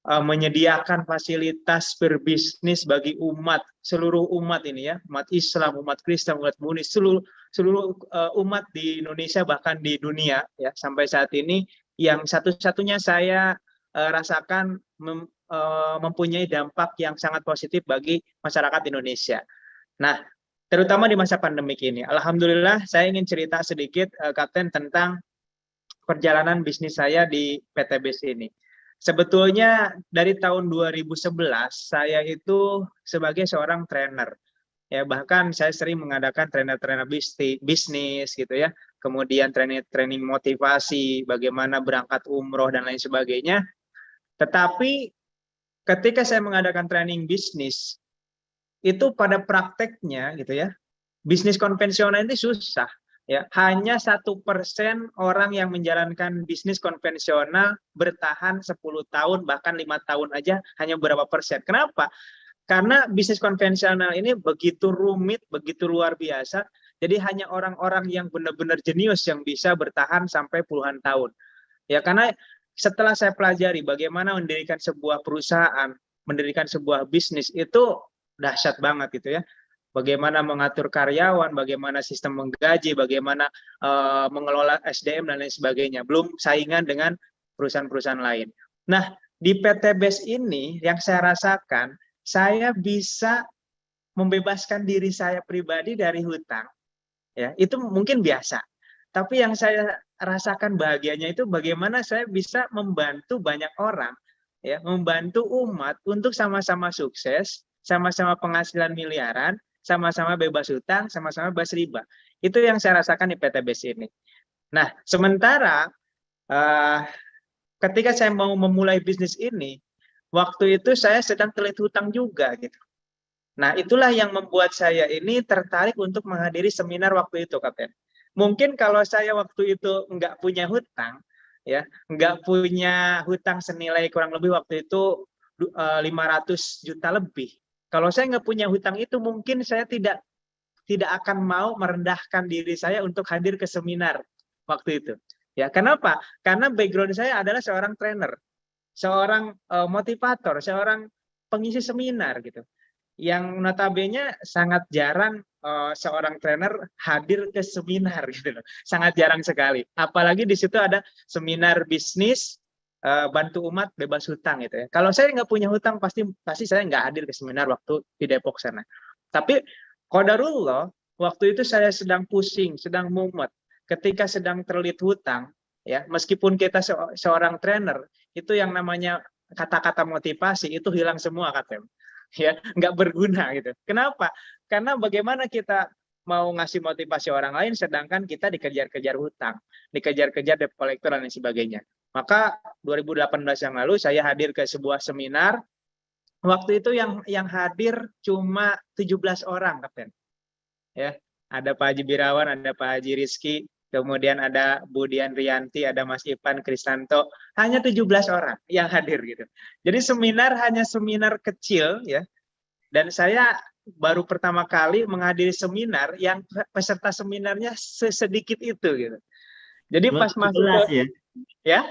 menyediakan fasilitas berbisnis bagi umat, seluruh umat ini ya, umat Islam, umat Kristen, umat Buddhis, seluruh umat di Indonesia bahkan di dunia ya sampai saat ini, yang satu-satunya saya rasakan mempunyai dampak yang sangat positif bagi masyarakat Indonesia. Nah, terutama di masa pandemik ini. Alhamdulillah, saya ingin cerita sedikit, Kapten, tentang perjalanan bisnis saya di PTBS ini. Sebetulnya dari tahun 2011, saya itu sebagai seorang trainer. Ya, bahkan saya sering mengadakan trainer-trainer bisnis gitu ya. Kemudian training motivasi, bagaimana berangkat umroh dan lain sebagainya. Tetapi ketika saya mengadakan training bisnis, itu pada prakteknya gitu ya, bisnis konvensional ini susah ya. Hanya 1% orang yang menjalankan bisnis konvensional bertahan 10 tahun bahkan 5 tahun aja, hanya berapa persen. Kenapa? Karena bisnis konvensional ini begitu rumit, begitu luar biasa. Jadi hanya orang-orang yang benar-benar jenius yang bisa bertahan sampai puluhan tahun. Ya, karena setelah saya pelajari bagaimana mendirikan sebuah perusahaan, mendirikan sebuah bisnis, itu dahsyat banget gitu ya. Bagaimana mengatur karyawan, bagaimana sistem menggaji, bagaimana mengelola SDM dan lain sebagainya. Belum saingan dengan perusahaan-perusahaan lain. Nah, di PTBS ini yang saya rasakan, saya bisa membebaskan diri saya pribadi dari hutang. Ya, itu mungkin biasa. Tapi yang saya rasakan bahagianya itu bagaimana saya bisa membantu banyak orang, ya, membantu umat untuk sama-sama sukses, sama-sama penghasilan miliaran, sama-sama bebas hutang, sama-sama bebas riba. Itu yang saya rasakan di PTBS ini. Nah, sementara ketika saya mau memulai bisnis ini, waktu itu saya sedang telit hutang juga gitu. Nah, itulah yang membuat saya ini tertarik untuk menghadiri seminar waktu itu, Kapten. Mungkin kalau saya waktu itu nggak punya hutang, ya, nggak punya hutang senilai kurang lebih waktu itu 500 juta lebih. Kalau saya nggak punya hutang itu, mungkin saya tidak akan mau merendahkan diri saya untuk hadir ke seminar waktu itu. Ya, kenapa? Karena background saya adalah seorang trainer, seorang motivator, seorang pengisi seminar gitu. Yang notabene sangat jarang seorang trainer hadir ke seminar gitu loh. Sangat jarang sekali. Apalagi di situ ada seminar bisnis, bantu umat bebas hutang gitu ya. Kalau saya nggak punya hutang, pasti saya nggak hadir ke seminar waktu di Depok sana. Tapi qadarullah, waktu itu saya sedang pusing, sedang mumet. Ketika sedang terlilit hutang, ya, meskipun kita seorang trainer, itu yang namanya kata-kata motivasi itu hilang semua, Kapten. ya, nggak berguna gitu. Kenapa? Karena bagaimana kita mau ngasih motivasi orang lain sedangkan kita dikejar-kejar hutang, dikejar-kejar debt collector dan lain sebagainya. Maka 2018 yang lalu saya hadir ke sebuah seminar. Waktu itu yang hadir cuma 17 orang, Kapten. Ya, ada Pak Haji Birawan, ada Pak Haji Rizky, kemudian ada Bu Dian Rianti, ada Mas Ipan Kristanto, hanya 17 orang yang hadir gitu. Jadi seminar hanya seminar kecil ya. Dan saya baru pertama kali menghadiri seminar yang peserta seminarnya sesedikit itu gitu. Jadi Cuma pas masuk 17 ke, ya. ya,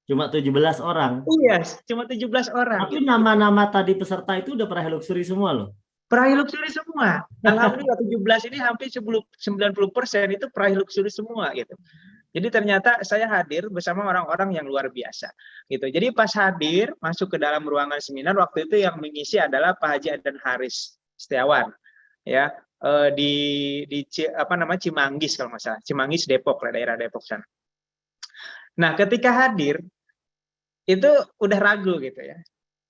Cuma 17 orang. iya, cuma 17 orang. Tapi nama-nama tadi peserta itu udah peraih luxury semua loh. Peraih luxury semua. Alhamdulillah 17 ini hampir 90% itu peraih luxury semua gitu. Jadi ternyata saya hadir bersama orang-orang yang luar biasa gitu. Jadi pas hadir masuk ke dalam ruangan seminar waktu itu yang mengisi adalah Pak Haji Adan Haris Setiawan ya, di Cimanggis kalau nggak salah. Cimanggis Depok lah, daerah Depok sana. Nah, ketika hadir itu udah ragu gitu ya.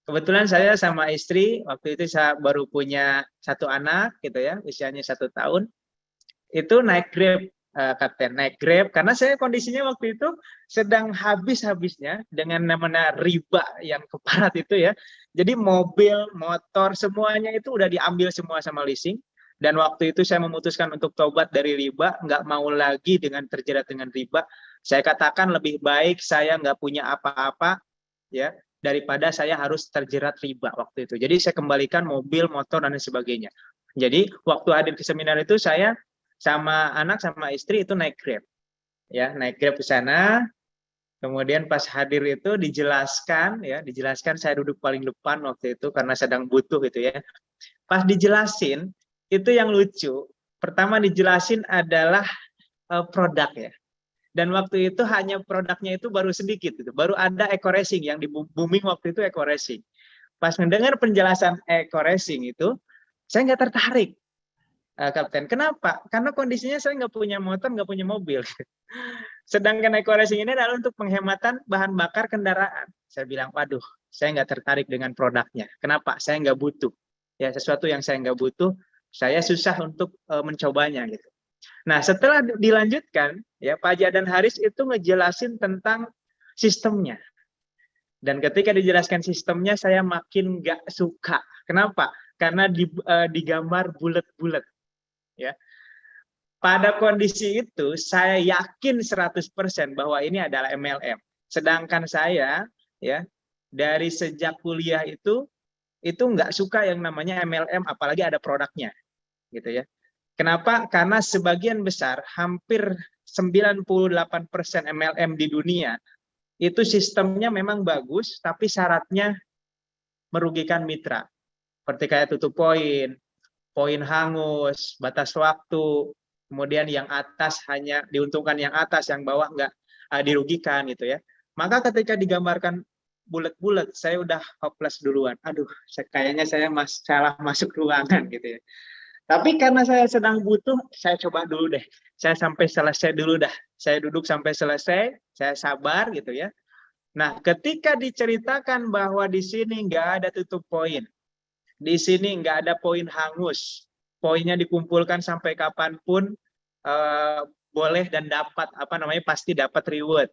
Kebetulan saya sama istri waktu itu saya baru punya 1 anak gitu ya, usianya 1 tahun. Itu naik Grab, Kapten, naik Grab karena saya kondisinya waktu itu sedang habis-habisnya dengan namanya riba yang keparat itu ya. Jadi mobil, motor semuanya itu udah diambil semua sama leasing. Dan waktu itu saya memutuskan untuk tobat dari riba, nggak mau lagi dengan terjerat dengan riba. Saya katakan lebih baik saya nggak punya apa-apa ya daripada saya harus terjerat riba waktu itu. Jadi saya kembalikan mobil, motor dan sebagainya. Jadi waktu hadir ke seminar itu saya sama anak sama istri itu naik Grab. Ya, naik Grab ke sana. Kemudian pas hadir itu dijelaskan saya duduk paling depan waktu itu karena sedang butuh gitu ya. Pas dijelasin itu yang lucu. Pertama dijelasin adalah produk ya. Dan waktu itu hanya produknya itu baru sedikit gitu. Baru ada Eco Racing yang di booming waktu itu Eco Racing. Pas mendengar penjelasan Eco Racing itu, saya nggak tertarik, Kapten. Kenapa? Karena kondisinya saya nggak punya motor, nggak punya mobil. Sedangkan Eco Racing ini adalah untuk penghematan bahan bakar kendaraan. Saya bilang, waduh, saya nggak tertarik dengan produknya. Kenapa? Saya nggak butuh. Ya, sesuatu yang saya nggak butuh, saya susah untuk mencobanya gitu. Nah, setelah dilanjutkan, ya Pak Haji Adan Haris itu ngejelasin tentang sistemnya. Dan ketika dijelaskan sistemnya, saya makin nggak suka. Kenapa? Karena digambar bulat-bulat. Ya. Pada kondisi itu, saya yakin 100% bahwa ini adalah MLM. Sedangkan saya, ya, dari sejak kuliah itu nggak suka yang namanya MLM, apalagi ada produknya, gitu ya. Kenapa? Karena sebagian besar, hampir 98% MLM di dunia, itu sistemnya memang bagus, tapi syaratnya merugikan mitra. Seperti kayak tutup poin, poin hangus, batas waktu, kemudian yang atas hanya diuntungkan yang atas, yang bawah nggak dirugikan gitu ya. Maka ketika digambarkan bulat-bulat, saya udah hopeless duluan. Aduh, kayaknya saya salah masuk ruangan gitu ya. Tapi karena saya sedang butuh, saya coba dulu deh. Saya sampai selesai dulu dah. Saya duduk sampai selesai, saya sabar gitu ya. Nah, ketika diceritakan bahwa di sini nggak ada tutup poin, di sini nggak ada poin hangus, poinnya dikumpulkan sampai kapanpun boleh dan dapat pasti dapat reward.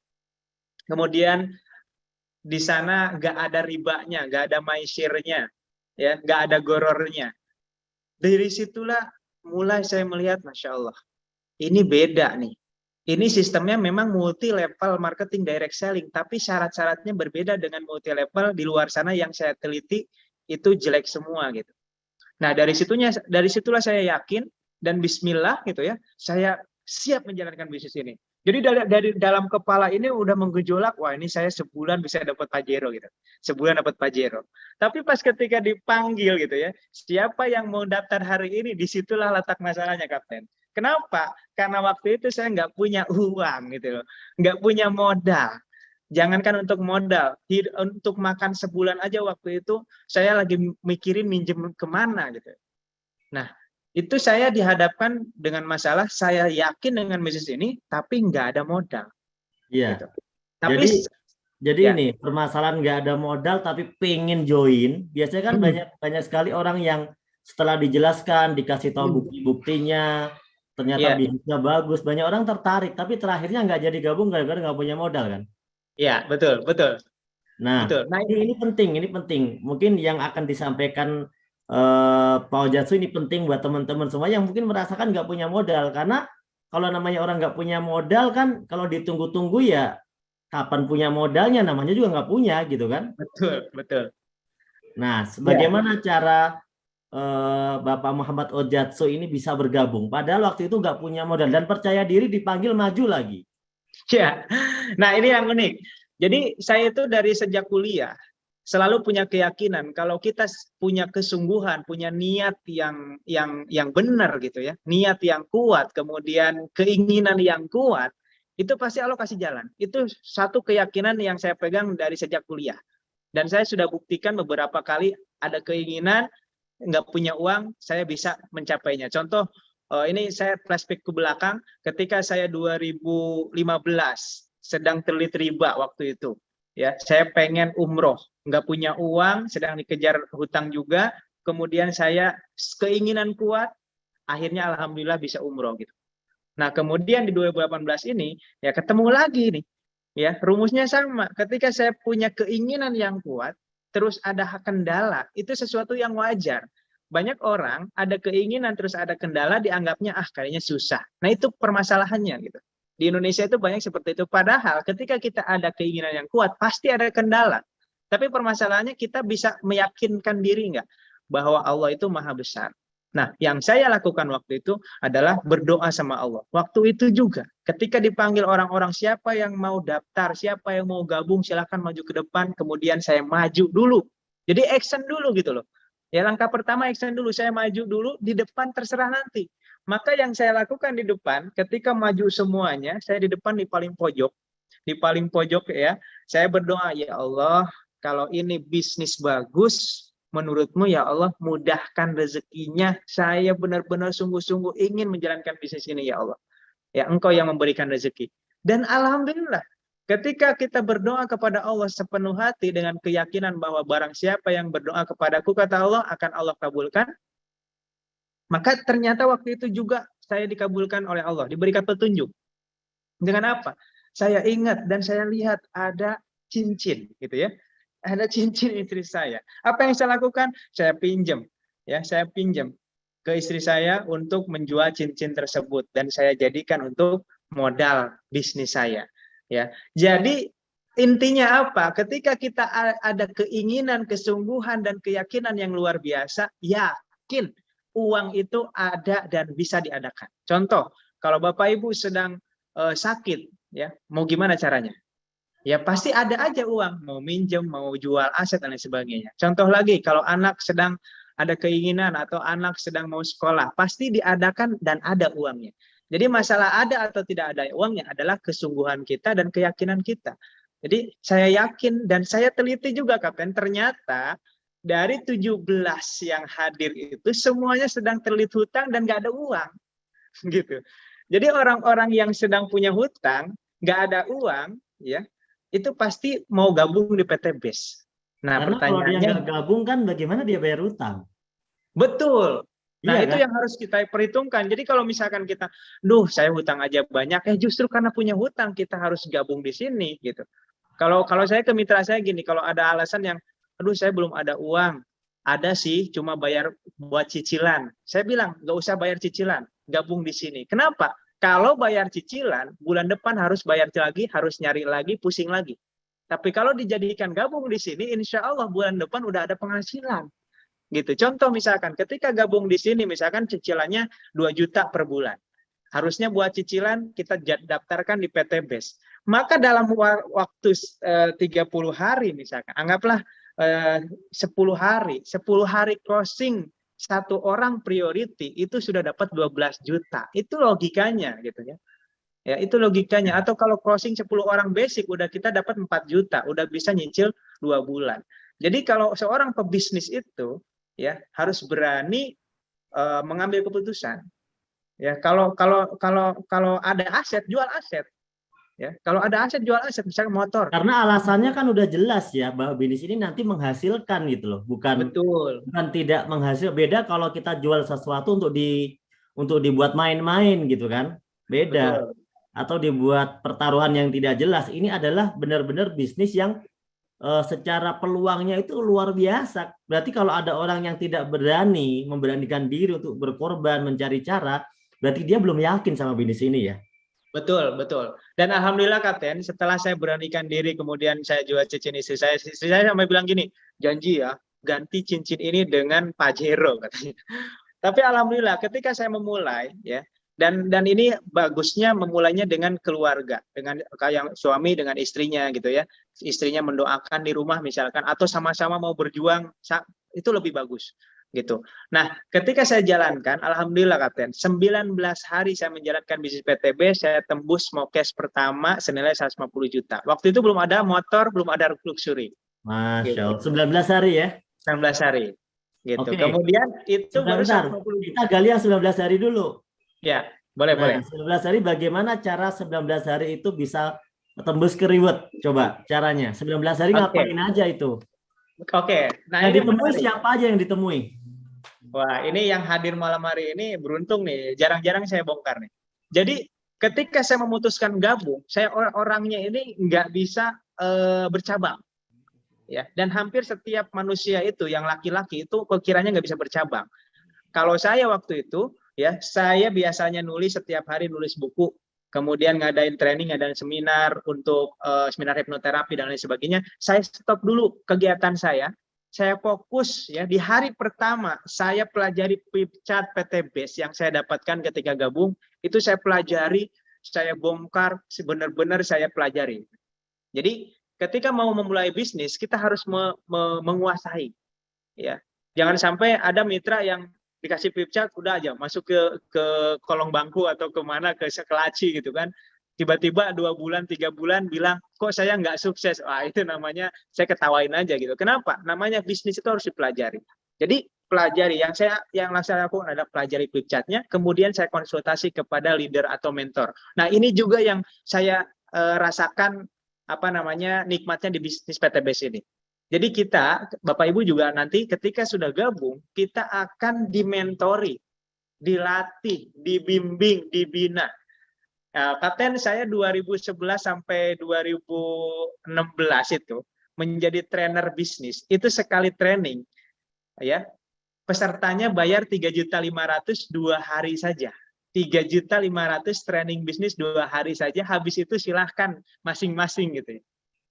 Kemudian di sana nggak ada ribanya, nggak ada maisirnya, ya, nggak ada gorornya. Dari situlah mulai saya melihat, Masya Allah, ini beda nih. Ini sistemnya memang multi level marketing direct selling, tapi syarat-syaratnya berbeda dengan multi level di luar sana yang saya teliti itu jelek semua gitu. Nah dari situlah saya yakin dan Bismillah gitu ya, saya siap menjalankan bisnis ini. Jadi dari dalam kepala ini udah menggejolak, wah ini saya sebulan bisa dapat Pajero gitu. Sebulan dapat Pajero. Tapi pas ketika dipanggil gitu ya, siapa yang mau daftar hari ini, disitulah letak masalahnya, Kapten. Kenapa? Karena waktu itu saya nggak punya uang gitu loh. Nggak punya modal. Jangankan untuk modal, untuk makan sebulan aja waktu itu saya lagi mikirin minjem kemana gitu. Nah, itu saya dihadapkan dengan masalah, saya yakin dengan bisnis ini, tapi nggak ada modal. Iya. Gitu. Tapi jadi Jadi Ya. ini permasalahan nggak ada modal tapi pengen join. Biasanya kan banyak sekali orang yang setelah dijelaskan, dikasih tahu bukti-buktinya, ternyata Iya. bisnisnya bagus. Banyak orang tertarik, tapi terakhirnya nggak jadi gabung gara-gara nggak punya modal kan. Iya, betul, betul, Nah, betul. Nah, ini penting. Mungkin yang akan disampaikan Pak Ojatsu ini penting buat teman-teman semua yang mungkin merasakan nggak punya modal. Karena kalau namanya orang nggak punya modal kan, kalau ditunggu-tunggu ya kapan punya modalnya, namanya juga nggak punya gitu kan. betul, betul. Nah, Ya. bagaimana cara Bapak Muhammad Ojatsu ini bisa bergabung? Padahal waktu itu nggak punya modal dan percaya diri dipanggil maju lagi. Ya, nah ini yang unik. Jadi saya itu dari sejak kuliah selalu punya keyakinan kalau kita punya kesungguhan, punya niat yang benar gitu ya, niat yang kuat, kemudian keinginan yang kuat, itu pasti Allah kasih jalan. Itu satu keyakinan yang saya pegang dari sejak kuliah. Dan saya sudah buktikan beberapa kali ada keinginan, nggak punya uang, saya bisa mencapainya. Contoh, ini saya flashback ke belakang, ketika saya 2015 sedang terlilit riba waktu itu, ya saya pengen umroh, nggak punya uang, sedang dikejar hutang juga, kemudian saya keinginan kuat, akhirnya alhamdulillah bisa umroh gitu. Nah kemudian di 2018 ini ya ketemu lagi nih, ya rumusnya sama. Ketika saya punya keinginan yang kuat, terus ada kendala, itu sesuatu yang wajar. Banyak orang ada keinginan terus ada kendala dianggapnya kayaknya susah. Nah itu permasalahannya gitu. Di Indonesia itu banyak seperti itu. Padahal ketika kita ada keinginan yang kuat pasti ada kendala. Tapi permasalahannya kita bisa meyakinkan diri nggak bahwa Allah itu maha besar. Nah, yang saya lakukan waktu itu adalah berdoa sama Allah. Waktu itu juga, ketika dipanggil orang-orang siapa yang mau daftar, siapa yang mau gabung, silahkan maju ke depan. Kemudian saya maju dulu. Jadi action dulu gitu loh. Ya langkah pertama action dulu, saya maju dulu, di depan terserah nanti. Maka yang saya lakukan di depan, ketika maju semuanya, saya di depan di paling pojok ya, saya berdoa, ya Allah, kalau ini bisnis bagus, menurutmu ya Allah mudahkan rezekinya, saya benar-benar sungguh-sungguh ingin menjalankan bisnis ini ya Allah. Ya engkau yang memberikan rezeki. Dan alhamdulillah ketika kita berdoa kepada Allah sepenuh hati dengan keyakinan bahwa barang siapa yang berdoa kepadaku kata Allah akan Allah kabulkan. Maka ternyata waktu itu juga saya dikabulkan oleh Allah, diberikan petunjuk. Dengan apa? Saya ingat dan saya lihat ada cincin gitu ya. Ada cincin istri saya. Apa yang saya lakukan? Saya pinjam ke istri saya untuk menjual cincin tersebut dan saya jadikan untuk modal bisnis saya. Ya, jadi intinya apa? Ketika kita ada keinginan, kesungguhan dan keyakinan yang luar biasa, yakin uang itu ada dan bisa diadakan. Contoh, kalau Bapak Ibu sedang sakit, ya, mau gimana caranya? Ya pasti ada aja uang, mau minjem, mau jual aset dan lain sebagainya. Contoh lagi, kalau anak sedang ada keinginan atau anak sedang mau sekolah, pasti diadakan dan ada uangnya. Jadi masalah ada atau tidak ada uangnya adalah kesungguhan kita dan keyakinan kita. Jadi saya yakin dan saya teliti juga Kapten, ternyata dari 17 yang hadir itu semuanya sedang terlilit hutang dan nggak ada uang. Gitu. Jadi orang-orang yang sedang punya hutang, nggak ada uang, ya, itu pasti mau gabung di PT BES. Nah, karena kalau dia pertanyaannya, nggak gabung kan bagaimana dia bayar utang? betul. Nah, Iya itu kan? yang harus kita perhitungkan. Jadi kalau misalkan kita, saya hutang aja banyak, justru karena punya hutang kita harus gabung di sini gitu. Kalau saya ke mitra saya gini, kalau ada alasan yang, saya belum ada uang, ada sih, cuma bayar buat cicilan. Saya bilang, nggak usah bayar cicilan, gabung di sini. Kenapa? Kalau bayar cicilan, bulan depan harus bayar lagi, harus nyari lagi, pusing lagi. Tapi kalau dijadikan gabung di sini, insya Allah bulan depan udah ada penghasilan. Gitu. Contoh misalkan, ketika gabung di sini, misalkan cicilannya 2 juta per bulan. Harusnya buat cicilan kita daftarkan di PT BES. Maka dalam waktu 30 hari misalkan, anggaplah 10 hari closing, satu orang priority itu sudah dapat 12 juta. Itu logikanya gitu ya. Ya, itu logikanya. Atau kalau closing 10 orang basic udah kita dapat 4 juta, udah bisa nyicil 2 bulan. Jadi kalau seorang pebisnis itu ya harus berani mengambil keputusan. Ya, kalau ada aset, jual aset. Ya, kalau ada aset jual aset, misalnya motor. Karena alasannya kan udah jelas ya bahwa bisnis ini nanti menghasilkan gitu loh, bukan Betul. tidak menghasil. Beda kalau kita jual sesuatu untuk dibuat main-main gitu kan, beda. Betul. Atau dibuat pertaruhan yang tidak jelas. Ini adalah benar-benar bisnis yang secara peluangnya itu luar biasa. Berarti kalau ada orang yang tidak memberanikan diri untuk berkorban, mencari cara, berarti dia belum yakin sama bisnis ini ya. Betul, betul. Dan alhamdulillah Kapten, setelah saya beranikan diri, kemudian saya jual cincin istri saya sampai bilang gini, janji ya, ganti cincin ini dengan Pajero katanya. Tapi alhamdulillah ketika saya memulai ya, dan ini bagusnya memulainya dengan keluarga, dengan kayak suami dengan istrinya gitu ya. Istrinya mendoakan di rumah misalkan, atau sama-sama mau berjuang, itu lebih bagus gitu. Nah, ketika saya jalankan, alhamdulillah Kapten, 19 hari saya menjalankan bisnis PTB, saya tembus mokes pertama senilai 150 juta. Waktu itu belum ada motor, belum ada luxury. Masya Allah, 19 hari ya? 19 hari. Gitu. Oke. Kemudian itu baru 150 juta. Kita gali yang 19 hari dulu. Ya, boleh. 19 hari bagaimana cara 19 hari itu bisa tembus ke reward? Coba caranya. 19 hari ngapain aja itu? Oke. Nah, yang ini ditemui menarik. siapa aja yang ditemui? Wah, ini yang hadir malam hari ini beruntung nih. Jarang-jarang saya bongkar nih. Jadi, ketika saya memutuskan gabung, saya orangnya ini nggak bisa bercabang. Ya, dan hampir setiap manusia itu yang laki-laki itu kiranya nggak bisa bercabang. Kalau saya waktu itu, ya, saya biasanya nulis setiap hari, nulis buku, kemudian ngadain training, ngadain seminar untuk seminar hipnoterapi dan lain sebagainya. Saya stop dulu kegiatan saya fokus ya di hari pertama saya pelajari Pipchat PT Base yang saya dapatkan ketika gabung, itu saya pelajari, saya bongkar, benar-benar saya pelajari. Jadi ketika mau memulai bisnis kita harus menguasai, ya. Jangan sampai ada mitra yang dikasih Pipchat udah aja masuk ke kolong bangku atau kemana ke sekelaci gitu kan. Tiba-tiba 2 bulan, 3 bulan bilang, kok saya nggak sukses? Wah, itu namanya saya ketawain aja gitu. Kenapa? Namanya bisnis itu harus dipelajari. Jadi pelajari, yang saya lakukan adalah pelajari Pipchatnya, kemudian saya konsultasi kepada leader atau mentor. Nah, ini juga yang saya rasakan nikmatnya di bisnis PT Base ini. Jadi kita, Bapak Ibu juga nanti ketika sudah gabung, kita akan dimentori, dilatih, dibimbing, dibina. Kapten, saya 2011 sampai 2016 itu menjadi trainer bisnis. Itu sekali training, ya, pesertanya bayar 3.500.000 2 hari saja. 3.500.000 training bisnis 2 hari saja. Habis itu silahkan masing-masing gitu.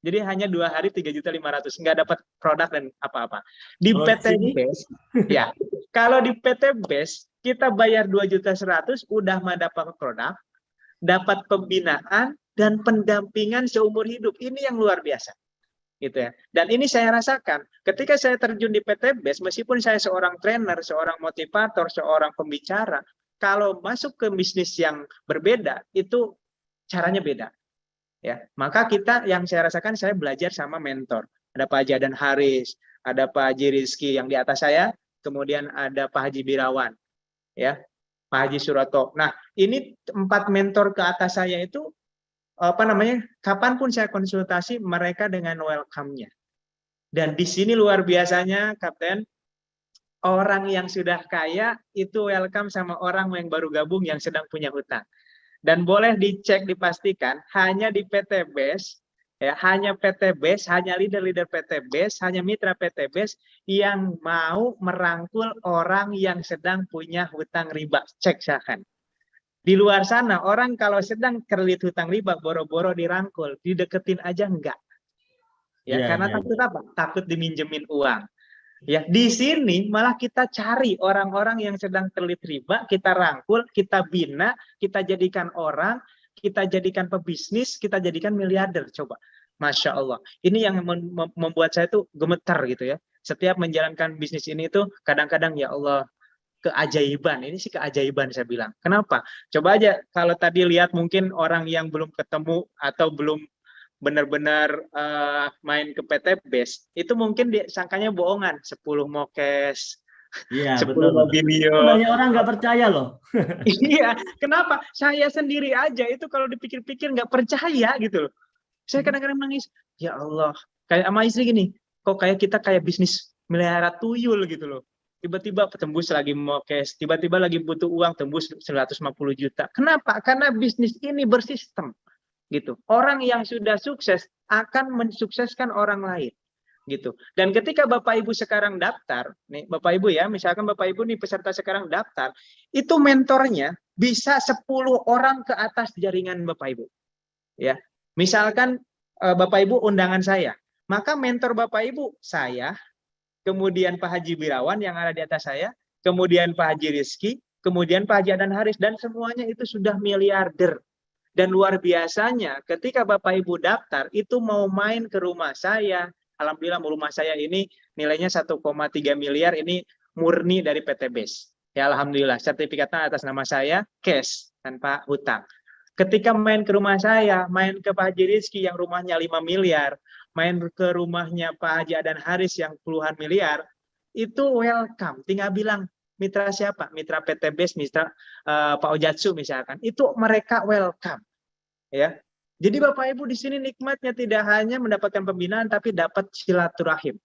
Jadi hanya 2 hari 3.500.000, nggak dapat produk dan apa-apa. Di PT Base, ya, kalau di PT Base kita bayar 2.100.000 udah mendapat produk, dapat pembinaan dan pendampingan seumur hidup. Ini yang luar biasa, gitu ya. Dan ini saya rasakan ketika saya terjun di PT Base, meskipun saya seorang trainer, seorang motivator, seorang pembicara, kalau masuk ke bisnis yang berbeda itu caranya beda, ya. Maka yang saya rasakan, saya belajar sama mentor. Ada Pak Haji Adan Haris, ada Pak Haji Rizky yang di atas saya, kemudian ada Pak Haji Birawan, ya, Pak Haji Surato. Nah, ini 4 mentor ke atas saya itu kapanpun saya konsultasi mereka dengan welcome-nya. Dan di sini luar biasanya, Kapten, orang yang sudah kaya itu welcome sama orang yang baru gabung yang sedang punya hutang. Dan boleh dicek, dipastikan hanya di PT Base, ya, hanya PT Base, hanya leader-leader PT Base, hanya mitra PT Base yang mau merangkul orang yang sedang punya hutang riba. Cek silahkan. Di luar sana orang kalau sedang terlilit hutang riba boro-boro dirangkul, dideketin aja enggak. Ya, karena takut apa? Takut diminjemin uang. Ya, di sini malah kita cari orang-orang yang sedang terlilit riba, kita rangkul, kita bina, kita jadikan orang, kita jadikan pebisnis, kita jadikan miliarder. Coba, Masya Allah. Ini yang membuat saya tuh gemetar gitu ya. Setiap menjalankan bisnis ini tuh kadang-kadang ya Allah, keajaiban. Ini sih keajaiban saya bilang. Kenapa? Coba aja kalau tadi lihat mungkin orang yang belum ketemu atau belum benar-benar main ke PT Base, itu mungkin disangkanya bohongan. 10 mokes, Iya, 10 betul, betul. mobilio. Banyak orang nggak percaya loh. Iya, kenapa? Saya sendiri aja itu kalau dipikir-pikir nggak percaya gitu loh. Saya kadang-kadang nangis, ya Allah, kayak sama istri gini, kok kayak kita kayak bisnis melihara tuyul gitu loh. Tiba-tiba tembus lagi mau cash, tiba-tiba lagi butuh uang tembus 150 juta. Kenapa? Karena bisnis ini bersistem gitu. Orang yang sudah sukses akan mensukseskan orang lain gitu. Dan ketika Bapak Ibu sekarang daftar, nih Bapak Ibu ya, misalkan Bapak Ibu nih peserta sekarang daftar, itu mentornya bisa 10 orang ke atas jaringan Bapak Ibu. Ya. Misalkan Bapak Ibu undangan saya, maka mentor Bapak Ibu saya, kemudian Pak Haji Birawan yang ada di atas saya, kemudian Pak Haji Rizky, kemudian Pak Haji Adan Haris, dan semuanya itu sudah miliarder. Dan luar biasanya ketika Bapak Ibu daftar, itu mau main ke rumah saya, alhamdulillah rumah saya ini nilainya 1,3 miliar, ini murni dari PT BES. Ya alhamdulillah, sertifikatnya atas nama saya, cash, tanpa hutang. Ketika main ke rumah saya, main ke Pak Haji Rizky yang rumahnya 5 miliar, main ke rumahnya Pak Haji Adan Haris yang puluhan miliar, itu welcome. Tinggal bilang, mitra siapa? Mitra PT BES, mitra Pak Ojatsu misalkan. Itu mereka welcome. Ya. Jadi Bapak Ibu di sini nikmatnya tidak hanya mendapatkan pembinaan, tapi dapat silaturahim,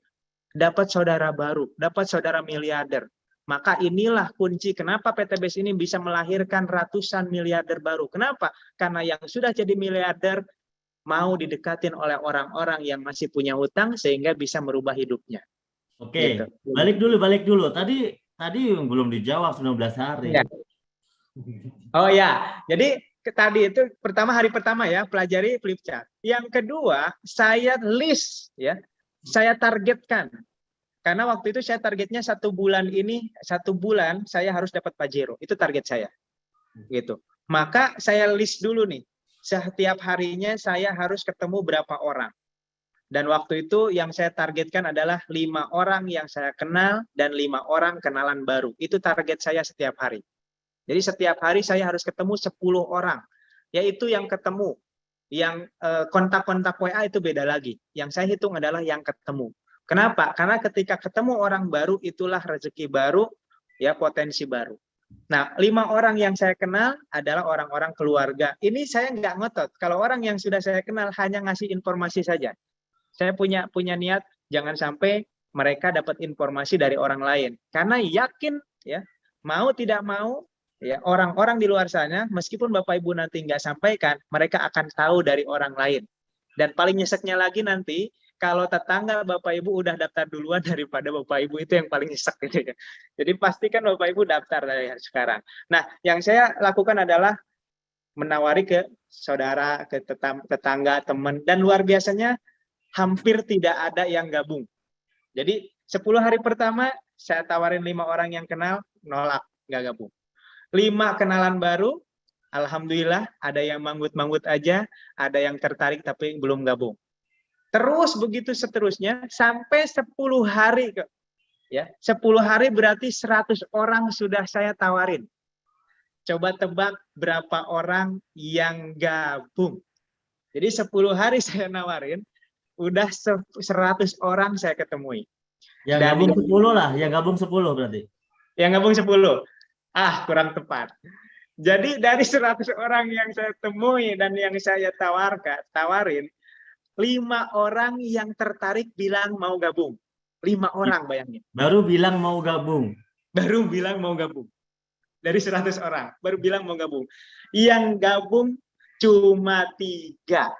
dapat saudara baru, dapat saudara miliarder. Maka inilah kunci kenapa PT BES ini bisa melahirkan ratusan miliarder baru. Kenapa? Karena yang sudah jadi miliarder mau didekatin oleh orang-orang yang masih punya hutang sehingga bisa merubah hidupnya. Oke, Gitu. balik dulu. Tadi belum dijawab 19 hari. Ya. Oh ya, jadi tadi itu hari pertama ya, pelajari flip chart. Yang kedua, saya list ya, saya targetkan. Karena waktu itu saya targetnya 1 bulan ini, 1 bulan saya harus dapat Pajero. Itu target saya. Gitu. Maka saya list dulu nih. Setiap harinya saya harus ketemu berapa orang. Dan waktu itu yang saya targetkan adalah 5 orang yang saya kenal dan 5 orang kenalan baru. Itu target saya setiap hari. Jadi setiap hari saya harus ketemu 10 orang. Yaitu yang ketemu. Yang kontak-kontak WA itu beda lagi. Yang saya hitung adalah yang ketemu. Kenapa? Karena ketika ketemu orang baru, itulah rezeki baru, ya potensi baru. Nah, 5 orang yang saya kenal adalah orang-orang keluarga. Ini saya nggak ngotot. Kalau orang yang sudah saya kenal hanya ngasih informasi saja. Saya punya niat jangan sampai mereka dapat informasi dari orang lain. Karena yakin, ya mau tidak mau, ya orang-orang di luar sana, meskipun Bapak Ibu nanti nggak sampaikan, mereka akan tahu dari orang lain. Dan paling nyeseknya lagi nanti, kalau tetangga Bapak Ibu udah daftar duluan daripada Bapak Ibu, itu yang paling nyesek gitu ya. Jadi pastikan Bapak Ibu daftar dari sekarang. Nah, yang saya lakukan adalah menawari ke saudara, ke tetangga, teman, dan luar biasanya hampir tidak ada yang gabung. Jadi 10 hari pertama saya tawarin 5 orang yang kenal, nolak, nggak gabung. 5 kenalan baru, alhamdulillah ada yang manggut-manggut aja, ada yang tertarik tapi belum gabung. Terus begitu seterusnya sampai 10 hari. Ya, 10 hari berarti 100 orang sudah saya tawarin. Coba tebak berapa orang yang gabung. Jadi 10 hari saya nawarin, udah 100 orang saya ketemui. Yang gabung 10 lah, yang gabung 10 berarti. Yang gabung 10. Kurang tepat. Jadi dari 100 orang yang saya temui dan yang saya tawarin, 5 orang yang tertarik bilang mau gabung. 5 orang bayangin. Baru bilang mau gabung. Baru bilang mau gabung. Dari 100 orang, baru bilang mau gabung. Yang gabung cuma 3.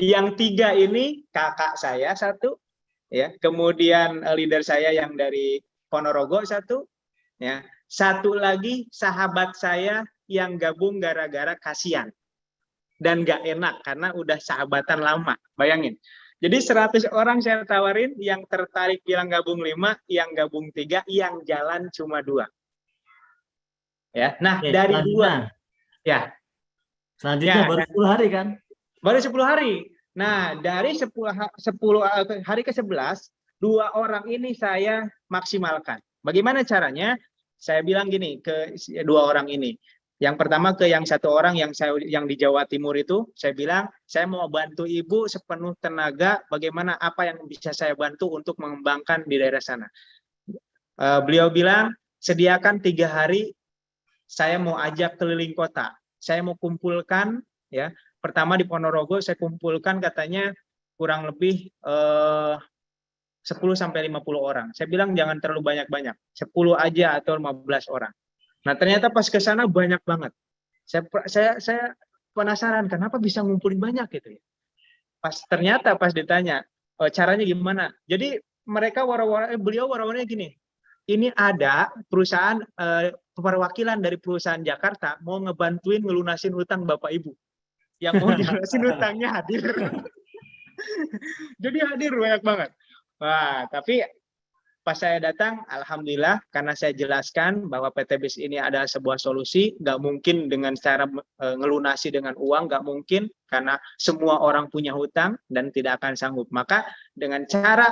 Yang 3 ini kakak saya 1, ya. Kemudian leader saya yang dari Ponorogo 1, ya. 1 lagi sahabat saya yang gabung gara-gara kasihan. Dan gak enak karena udah sahabatan lama, bayangin. Jadi 100 orang saya tawarin, yang tertarik bilang gabung 5, yang gabung 3, yang jalan cuma 2. Ya, nah Oke, dari 2, ya. Selanjutnya Ya, baru 10 hari kan? Baru 10 hari. Nah, dari 10 hari ke-11, 2 orang ini saya maksimalkan. Bagaimana caranya? Saya bilang gini ke 2 orang ini. Yang pertama ke yang 1 orang yang di Jawa Timur itu, saya bilang, saya mau bantu Ibu sepenuh tenaga, bagaimana apa yang bisa saya bantu untuk mengembangkan di daerah sana. Beliau bilang, sediakan 3 hari, saya mau ajak keliling kota. Saya mau kumpulkan, ya, pertama di Ponorogo saya kumpulkan katanya kurang lebih 10-50 orang. Saya bilang jangan terlalu banyak-banyak, 10 aja atau 15 orang. Nah ternyata pas ke sana banyak banget. Saya penasaran kenapa bisa ngumpulin banyak gitu ya. Ternyata pas ditanya caranya gimana. Jadi mereka beliau wara-waranya gini. Ini ada perusahaan perwakilan dari perusahaan Jakarta mau ngebantuin ngelunasin hutang Bapak Ibu. Yang mau dilunasin hutangnya hadir. Jadi hadir banyak banget. Wah, tapi pas saya datang, alhamdulillah karena saya jelaskan bahwa PT BIS ini adalah sebuah solusi, nggak mungkin dengan cara ngelunasi dengan uang, nggak mungkin karena semua orang punya hutang dan tidak akan sanggup. Maka dengan cara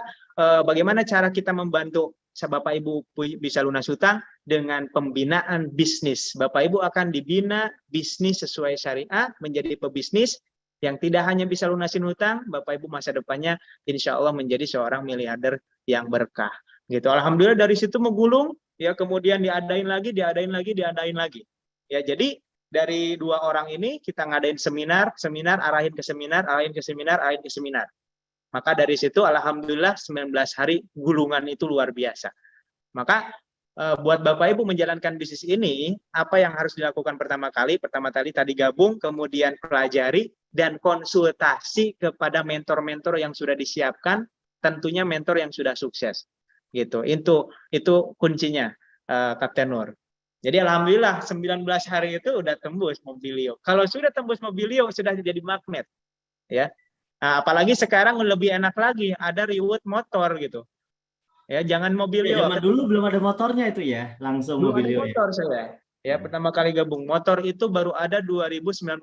bagaimana cara kita membantu Bapak Ibu bisa lunas hutang dengan pembinaan bisnis. Bapak Ibu akan dibina bisnis sesuai syariah menjadi pebisnis yang tidak hanya bisa lunasin hutang, Bapak Ibu masa depannya insya Allah menjadi seorang miliarder yang berkah. Gitu. Alhamdulillah dari situ menggulung, ya kemudian diadain lagi. Ya jadi dari 2 orang ini kita ngadain seminar, arahin ke seminar. Maka dari situ alhamdulillah 19 hari gulungan itu luar biasa. Maka buat Bapak Ibu menjalankan bisnis ini, apa yang harus dilakukan pertama kali tadi gabung, kemudian pelajari dan konsultasi kepada mentor-mentor yang sudah disiapkan, tentunya mentor yang sudah sukses. Gitu. Itu kuncinya, Kapten Nur. Jadi alhamdulillah 19 hari itu udah tembus Mobilio. Kalau sudah tembus Mobilio sudah jadi magnet, ya. Nah, apalagi sekarang lebih enak lagi, ada reward motor gitu. Ya, jangan Mobilio. Zaman dulu belum ada motornya itu ya, langsung belum Mobilio. ada motor saya. Ya, pertama kali gabung motor itu baru ada 2019.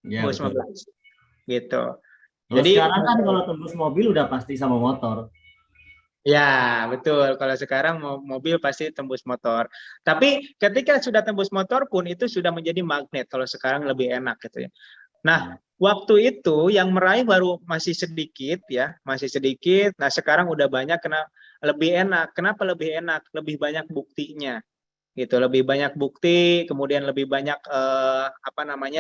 Ya, 2019. Gitu. Jadi sekarang kan kalau tembus mobil udah pasti sama motor. Ya, betul. Kalau sekarang mobil pasti tembus motor. Tapi ketika sudah tembus motor pun itu sudah menjadi magnet. Kalau sekarang lebih enak gitu ya. Nah, waktu itu yang meraih baru masih sedikit ya, masih sedikit. Nah, sekarang udah banyak, lebih enak. Kenapa lebih enak? Lebih banyak buktinya. Gitu, lebih banyak bukti, kemudian lebih banyak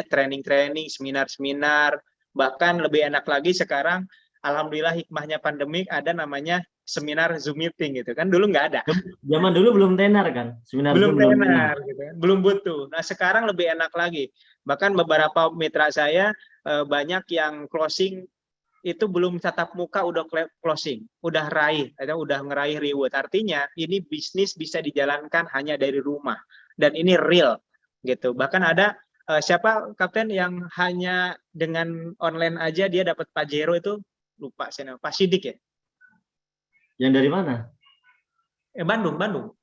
training-training, seminar-seminar. Bahkan lebih enak lagi sekarang, alhamdulillah hikmahnya pandemik ada namanya seminar Zoom meeting gitu kan, dulu nggak ada. Zaman dulu belum tenar kan, seminar belum Zoom tenar gitu, belum butuh. Nah sekarang lebih enak lagi. Bahkan beberapa mitra saya banyak yang closing itu belum tatap muka udah closing, udah udah ngeraih reward. Artinya ini bisnis bisa dijalankan hanya dari rumah dan ini real gitu. Bahkan ada siapa Kapten yang hanya dengan online aja dia dapat Pajero itu, lupa saya, Pak Sidik ya. Yang dari mana? Bandung.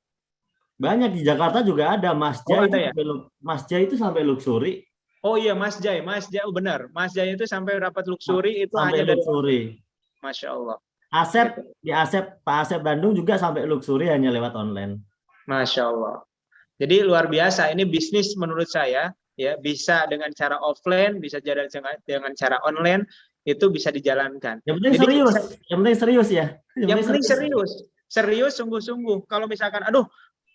Banyak di Jakarta juga ada Mas Jai. Ya? Mas Jai itu sampai luxury. Oh iya Mas Jai, benar. Mas Jai itu sampai dapat luxury itu sampai hanya luxury. Dari Masya Allah. Pak Asep Bandung juga sampai luxury hanya lewat online. Masya Allah. Jadi luar biasa. Ini bisnis menurut saya ya bisa dengan cara offline, bisa dengan cara online. Itu bisa dijalankan. Yang penting serius. Yang penting serius ya. Yang penting serius sungguh-sungguh. Kalau misalkan,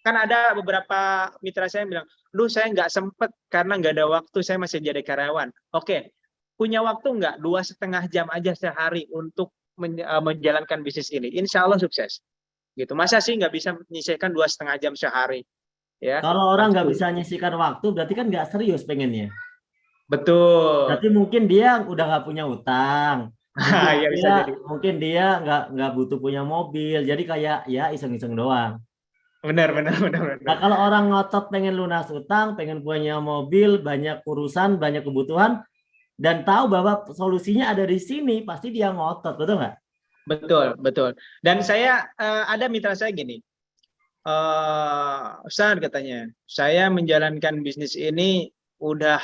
kan ada beberapa mitra saya yang bilang, saya nggak sempet karena nggak ada waktu, saya masih jadi karyawan. Oke, punya waktu nggak? 2,5 jam aja sehari untuk menjalankan bisnis ini. Insya Allah sukses. Gitu. Masa sih nggak bisa menyisihkan 2,5 jam sehari? Ya. Kalau orang nggak bisa menyisihkan waktu, berarti kan nggak serius pengennya. Betul. Berarti mungkin dia udah nggak punya utang. Mungkin dia nggak butuh punya mobil. Jadi kayak ya iseng-iseng doang. Benar. Nah, kalau orang ngotot pengen lunas utang, pengen punya mobil, banyak urusan, banyak kebutuhan, dan tahu bahwa solusinya ada di sini, pasti dia ngotot, betul nggak? Betul. Dan saya ada mitra saya gini, Ustaz katanya, saya menjalankan bisnis ini udah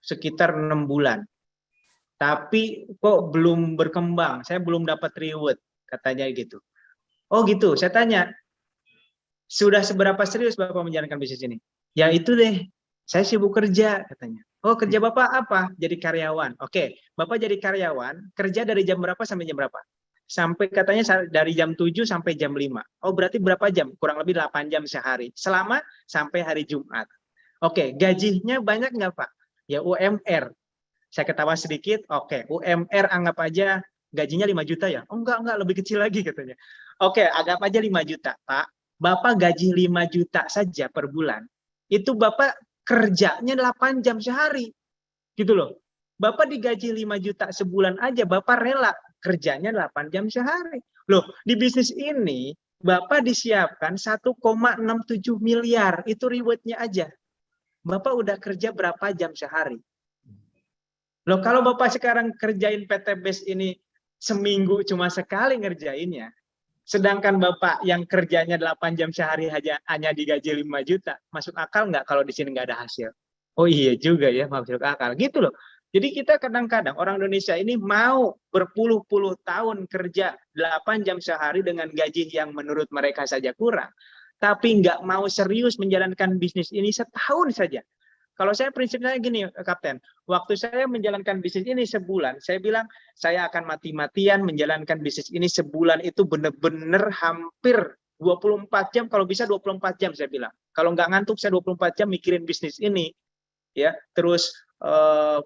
sekitar 6 bulan, tapi kok belum berkembang, saya belum dapat reward, katanya gitu. Oh gitu, saya tanya, sudah seberapa serius Bapak menjalankan bisnis ini? Ya itu deh, saya sibuk kerja, katanya. Oh kerja Bapak apa? Jadi karyawan. Oke, Bapak jadi karyawan, kerja dari jam berapa sampai jam berapa? sampai katanya dari jam 7 sampai jam 5. Oh, berarti berapa jam? Kurang lebih 8 jam sehari. Selama sampai hari Jumat. Oke, gajinya banyak nggak, Pak? Ya UMR. Saya ketawa sedikit. Oke, UMR anggap aja gajinya 5 juta ya? Oh, enggak, lebih kecil lagi katanya. Oke, anggap aja 5 juta, Pak. Bapak gaji 5 juta saja per bulan. Itu Bapak kerjanya 8 jam sehari. Gitu loh. Bapak digaji 5 juta sebulan aja, Bapak rela kerjanya 8 jam sehari. Loh, di bisnis ini Bapak disiapkan 1,67 miliar, itu rewardnya aja. Bapak udah kerja berapa jam sehari? Loh, kalau Bapak sekarang kerjain PT BES ini seminggu cuma sekali ngerjainnya, sedangkan Bapak yang kerjanya 8 jam sehari hanya digaji 5 juta, masuk akal nggak kalau di sini nggak ada hasil? Oh iya juga ya, masuk akal. Gitu loh. Jadi kita kadang-kadang orang Indonesia ini mau berpuluh-puluh tahun kerja 8 jam sehari dengan gaji yang menurut mereka saja kurang, tapi nggak mau serius menjalankan bisnis ini setahun saja. Kalau saya prinsipnya gini, Kapten, waktu saya menjalankan bisnis ini sebulan, saya bilang saya akan mati-matian menjalankan bisnis ini sebulan itu benar-benar hampir 24 jam, kalau bisa 24 jam saya bilang. Kalau nggak ngantuk saya 24 jam mikirin bisnis ini, ya, terus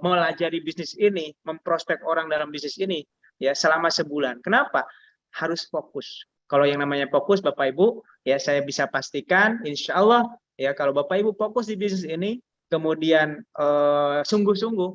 melajari bisnis ini, memprospek orang dalam bisnis ini, ya, selama sebulan. Kenapa? Harus fokus. Kalau yang namanya fokus, Bapak Ibu, ya saya bisa pastikan, insya Allah, ya kalau Bapak Ibu fokus di bisnis ini, kemudian sungguh-sungguh,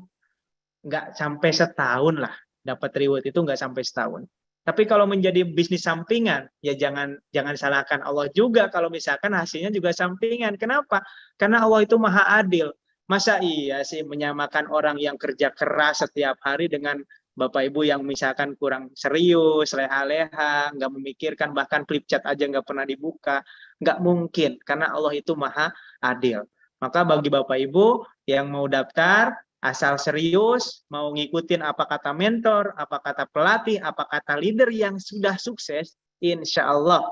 nggak sampai setahun lah dapat reward itu, nggak sampai setahun. Tapi kalau menjadi bisnis sampingan, ya jangan salahkan Allah juga kalau misalkan hasilnya juga sampingan. Kenapa? Karena Allah itu maha adil. Masa iya sih menyamakan orang yang kerja keras setiap hari dengan Bapak Ibu yang misalkan kurang serius, leha-leha, nggak memikirkan, bahkan flip chat aja nggak pernah dibuka. Nggak mungkin, karena Allah itu maha adil. Maka bagi Bapak Ibu yang mau daftar, asal serius, mau ngikutin apa kata mentor, apa kata pelatih, apa kata leader yang sudah sukses, insya Allah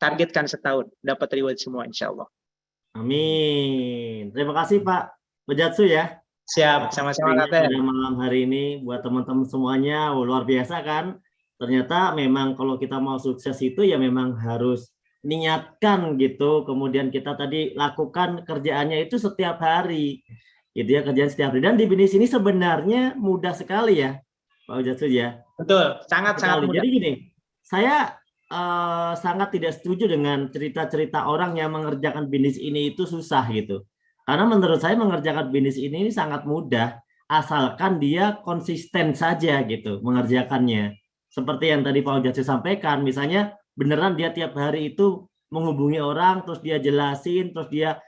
targetkan setahun, dapat reward semua insya Allah. Amin. Terima kasih Pak Bejatsu ya. Siap, sama-sama Kapten. Pada malam hari ini buat teman-teman semuanya, luar biasa kan. Ternyata memang kalau kita mau sukses itu ya memang harus niatkan gitu. Kemudian kita tadi lakukan kerjaannya itu setiap hari. Gitu ya, kerjaan setiap hari. Dan di bisnis ini sebenarnya mudah sekali ya, Pak Bejatsu ya. Betul, sangat-sangat mudah. Jadi gini, saya sangat tidak setuju dengan cerita-cerita orang yang mengerjakan bisnis ini itu susah gitu. Karena menurut saya mengerjakan bisnis ini sangat mudah, asalkan dia konsisten saja gitu mengerjakannya. Seperti yang tadi Pak Bejatsu sampaikan, misalnya beneran dia tiap hari itu menghubungi orang, terus dia jelasin, terus dia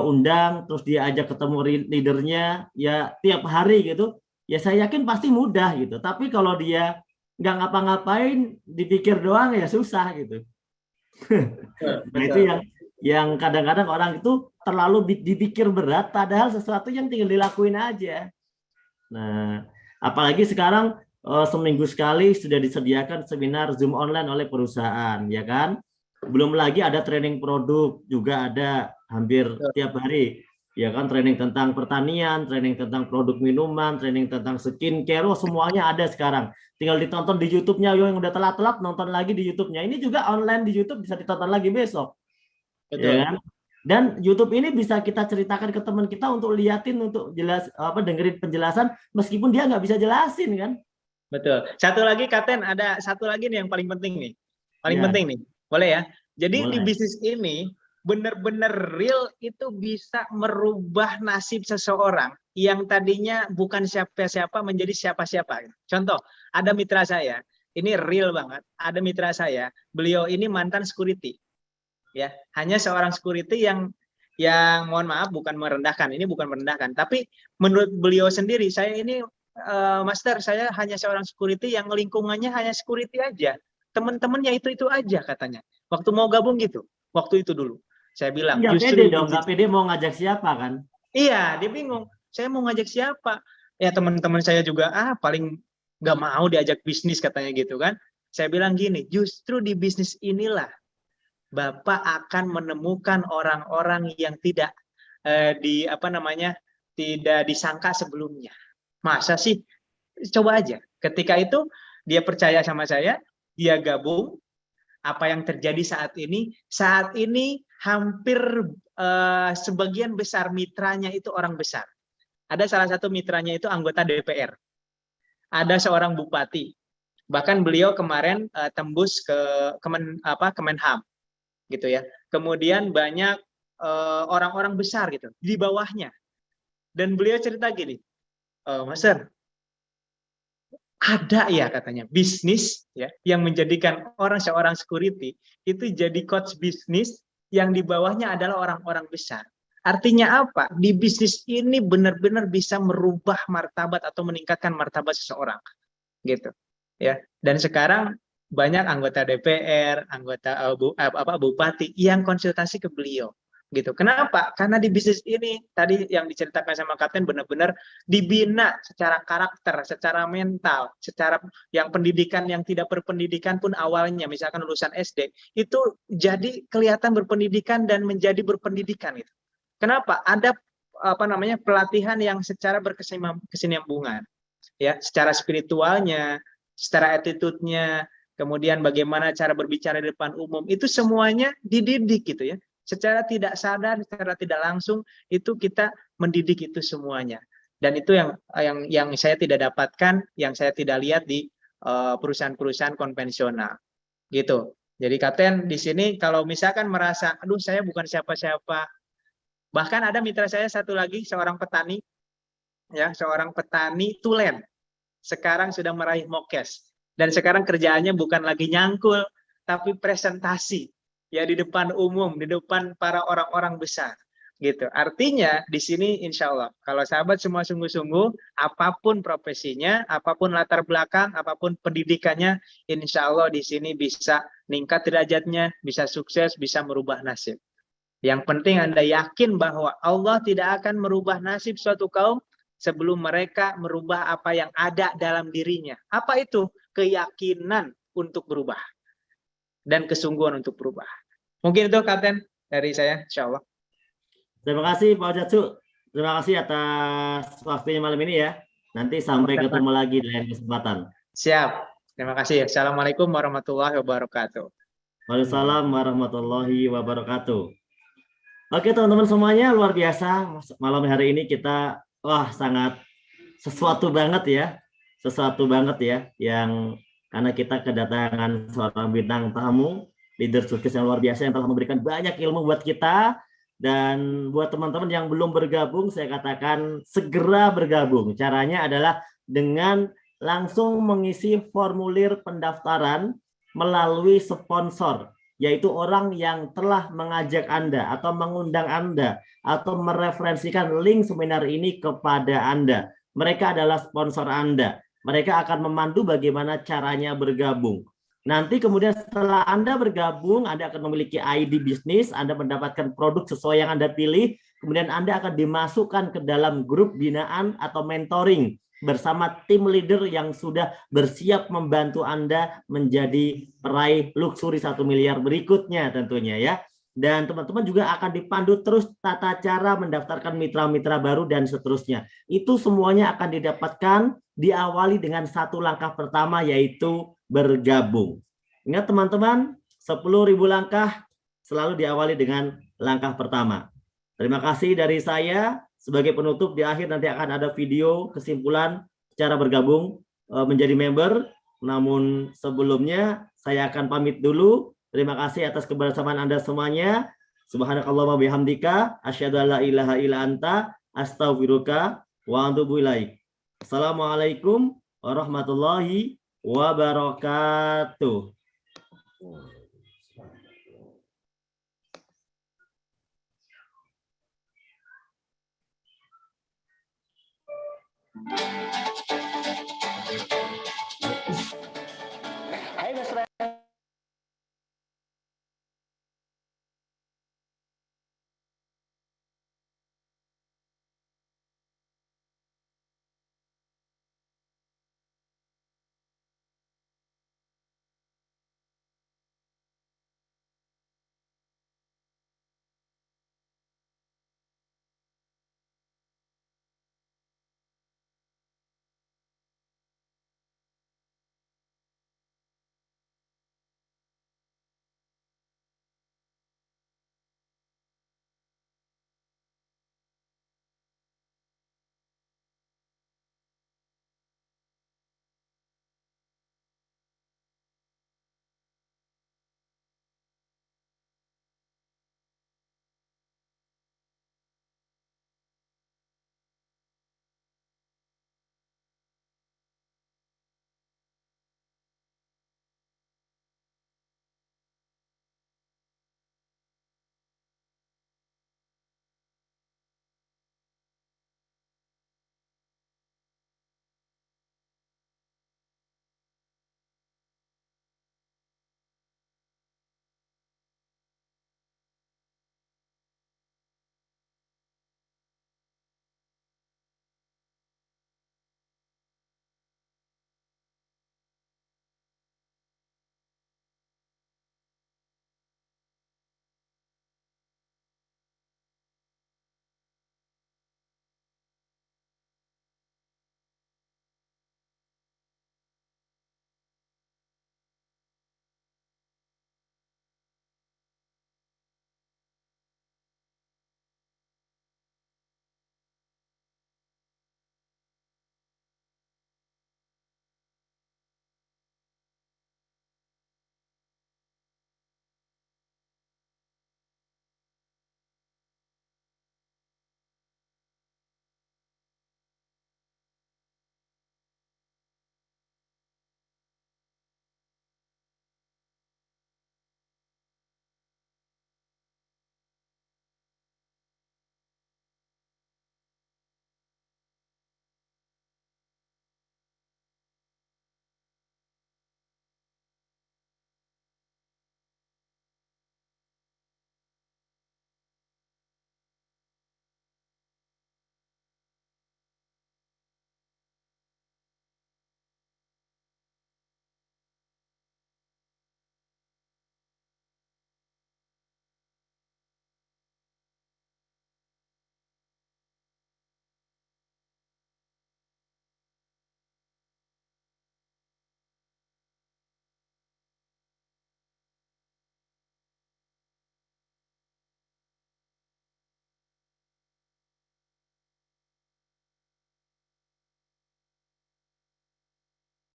undang, terus dia ajak ketemu leadernya, ya tiap hari gitu, ya saya yakin pasti mudah gitu. Tapi kalau dia nggak ngapa-ngapain, dipikir doang ya susah gitu. Nah itu yang kadang-kadang orang itu terlalu dipikir berat, padahal sesuatu yang tinggal dilakuin aja. Nah, apalagi sekarang seminggu sekali sudah disediakan seminar Zoom online oleh perusahaan, ya kan? Belum lagi ada training produk juga ada hampir tiap hari, ya kan? Training tentang pertanian, training tentang produk minuman, training tentang skincare, semuanya ada sekarang. Tinggal ditonton di YouTube-nya, yang udah telat-telat nonton lagi di YouTube-nya. Ini juga online di YouTube bisa ditonton lagi besok. Betul. Ya kan? Dan YouTube ini bisa kita ceritakan ke teman kita untuk liatin, untuk dengerin penjelasan meskipun dia nggak bisa jelasin kan. Betul. Satu lagi Kapten, ada satu lagi nih yang paling penting nih. Paling penting nih. Boleh ya? Jadi di bisnis ini benar-benar real itu bisa merubah nasib seseorang yang tadinya bukan siapa-siapa menjadi siapa-siapa. Contoh, ada mitra saya, ini real banget. Ada mitra saya, beliau ini mantan security. Ya, hanya seorang security yang mohon maaf bukan merendahkan, ini bukan merendahkan, tapi menurut beliau sendiri, saya ini Master, saya hanya seorang security yang lingkungannya hanya security aja, teman-temannya itu aja katanya. Waktu mau gabung gitu, waktu itu dulu, saya bilang nggak justru pede dong, nggak pede mau ngajak siapa kan? Iya, dia bingung, saya mau ngajak siapa? Ya teman-teman saya juga paling nggak mau diajak bisnis katanya gitu kan. Saya bilang gini, justru di bisnis inilah Bapak akan menemukan orang-orang yang tidak tidak disangka sebelumnya. Masa sih? Coba aja. Ketika itu dia percaya sama saya, dia gabung, apa yang terjadi saat ini hampir sebagian besar mitranya itu orang besar. Ada salah satu mitranya itu anggota DPR. Ada seorang bupati. Bahkan beliau kemarin tembus ke Kemenham gitu ya. Kemudian banyak orang-orang besar gitu di bawahnya. Dan beliau cerita gini, Mas Sir, ada ya katanya bisnis ya yang menjadikan seorang security itu jadi coach bisnis yang di bawahnya adalah orang-orang besar. Artinya apa? Di bisnis ini benar-benar bisa merubah martabat atau meningkatkan martabat seseorang, gitu. Ya. Dan sekarang banyak anggota DPR, anggota bupati yang konsultasi ke beliau. Gitu. Kenapa? Karena di bisnis ini tadi yang diceritakan sama Kapten benar-benar dibina secara karakter, secara mental, secara yang pendidikan yang tidak berpendidikan pun awalnya misalkan lulusan SD itu jadi kelihatan berpendidikan dan menjadi berpendidikan itu. Kenapa? Ada pelatihan yang secara berkesinambungan ya, secara spiritualnya, secara attitude-nya, kemudian bagaimana cara berbicara di depan umum itu semuanya dididik gitu ya. Secara tidak sadar, secara tidak langsung itu kita mendidik itu semuanya. Dan itu yang saya tidak dapatkan, yang saya tidak lihat di perusahaan-perusahaan konvensional. Gitu. Jadi Kapten di sini kalau misalkan merasa, aduh saya bukan siapa-siapa. Bahkan ada mitra saya satu lagi, seorang petani, ya, seorang petani tulen. Sekarang sudah meraih MOKES. Dan sekarang kerjaannya bukan lagi nyangkul, tapi presentasi. Ya di depan umum, di depan para orang-orang besar, gitu. Artinya di sini insya Allah, kalau sahabat semua sungguh-sungguh, apapun profesinya, apapun latar belakang, apapun pendidikannya, insya Allah di sini bisa meningkat derajatnya, bisa sukses, bisa merubah nasib. Yang penting Anda yakin bahwa Allah tidak akan merubah nasib suatu kaum sebelum mereka merubah apa yang ada dalam dirinya. Apa itu? Keyakinan untuk berubah dan kesungguhan untuk berubah. Mungkin itu Kapten dari saya, insya Allah. Terima kasih Pak Ojatsu. Terima kasih atas waktunya malam ini ya. Nanti sampai ketemu lagi di lain kesempatan. Siap. Terima kasih. Assalamualaikum warahmatullahi wabarakatuh. Waalaikumsalam warahmatullahi wabarakatuh. Oke teman-teman semuanya, luar biasa. Malam hari ini kita, sangat sesuatu banget ya. Sesuatu banget ya. Yang karena kita kedatangan seorang bintang tamu, leader sukses yang luar biasa yang telah memberikan banyak ilmu buat kita. Dan buat teman-teman yang belum bergabung, saya katakan segera bergabung. Caranya adalah dengan langsung mengisi formulir pendaftaran melalui sponsor, yaitu orang yang telah mengajak Anda atau mengundang Anda atau mereferensikan link seminar ini kepada Anda. Mereka adalah sponsor Anda. Mereka akan memandu bagaimana caranya bergabung. Nanti kemudian setelah Anda bergabung, Anda akan memiliki ID bisnis, Anda mendapatkan produk sesuai yang Anda pilih, kemudian Anda akan dimasukkan ke dalam grup binaan atau mentoring bersama tim leader yang sudah bersiap membantu Anda menjadi peraih luxury 1 miliar berikutnya tentunya ya. Dan teman-teman juga akan dipandu terus tata cara mendaftarkan mitra-mitra baru dan seterusnya. Itu semuanya akan didapatkan diawali dengan satu langkah pertama, yaitu bergabung. Ingat teman-teman, 10.000 langkah selalu diawali dengan langkah pertama. Terima kasih dari saya. Sebagai penutup di akhir nanti akan ada video kesimpulan cara bergabung menjadi member. Namun sebelumnya saya akan pamit dulu. Terima kasih atas kebersamaan Anda semuanya. Subhanakallahumma bihamdika asyhadu an la ilaha illa anta astaghfiruka wa atubu ilaik. Assalamualaikum warahmatullahi wabarakatuh.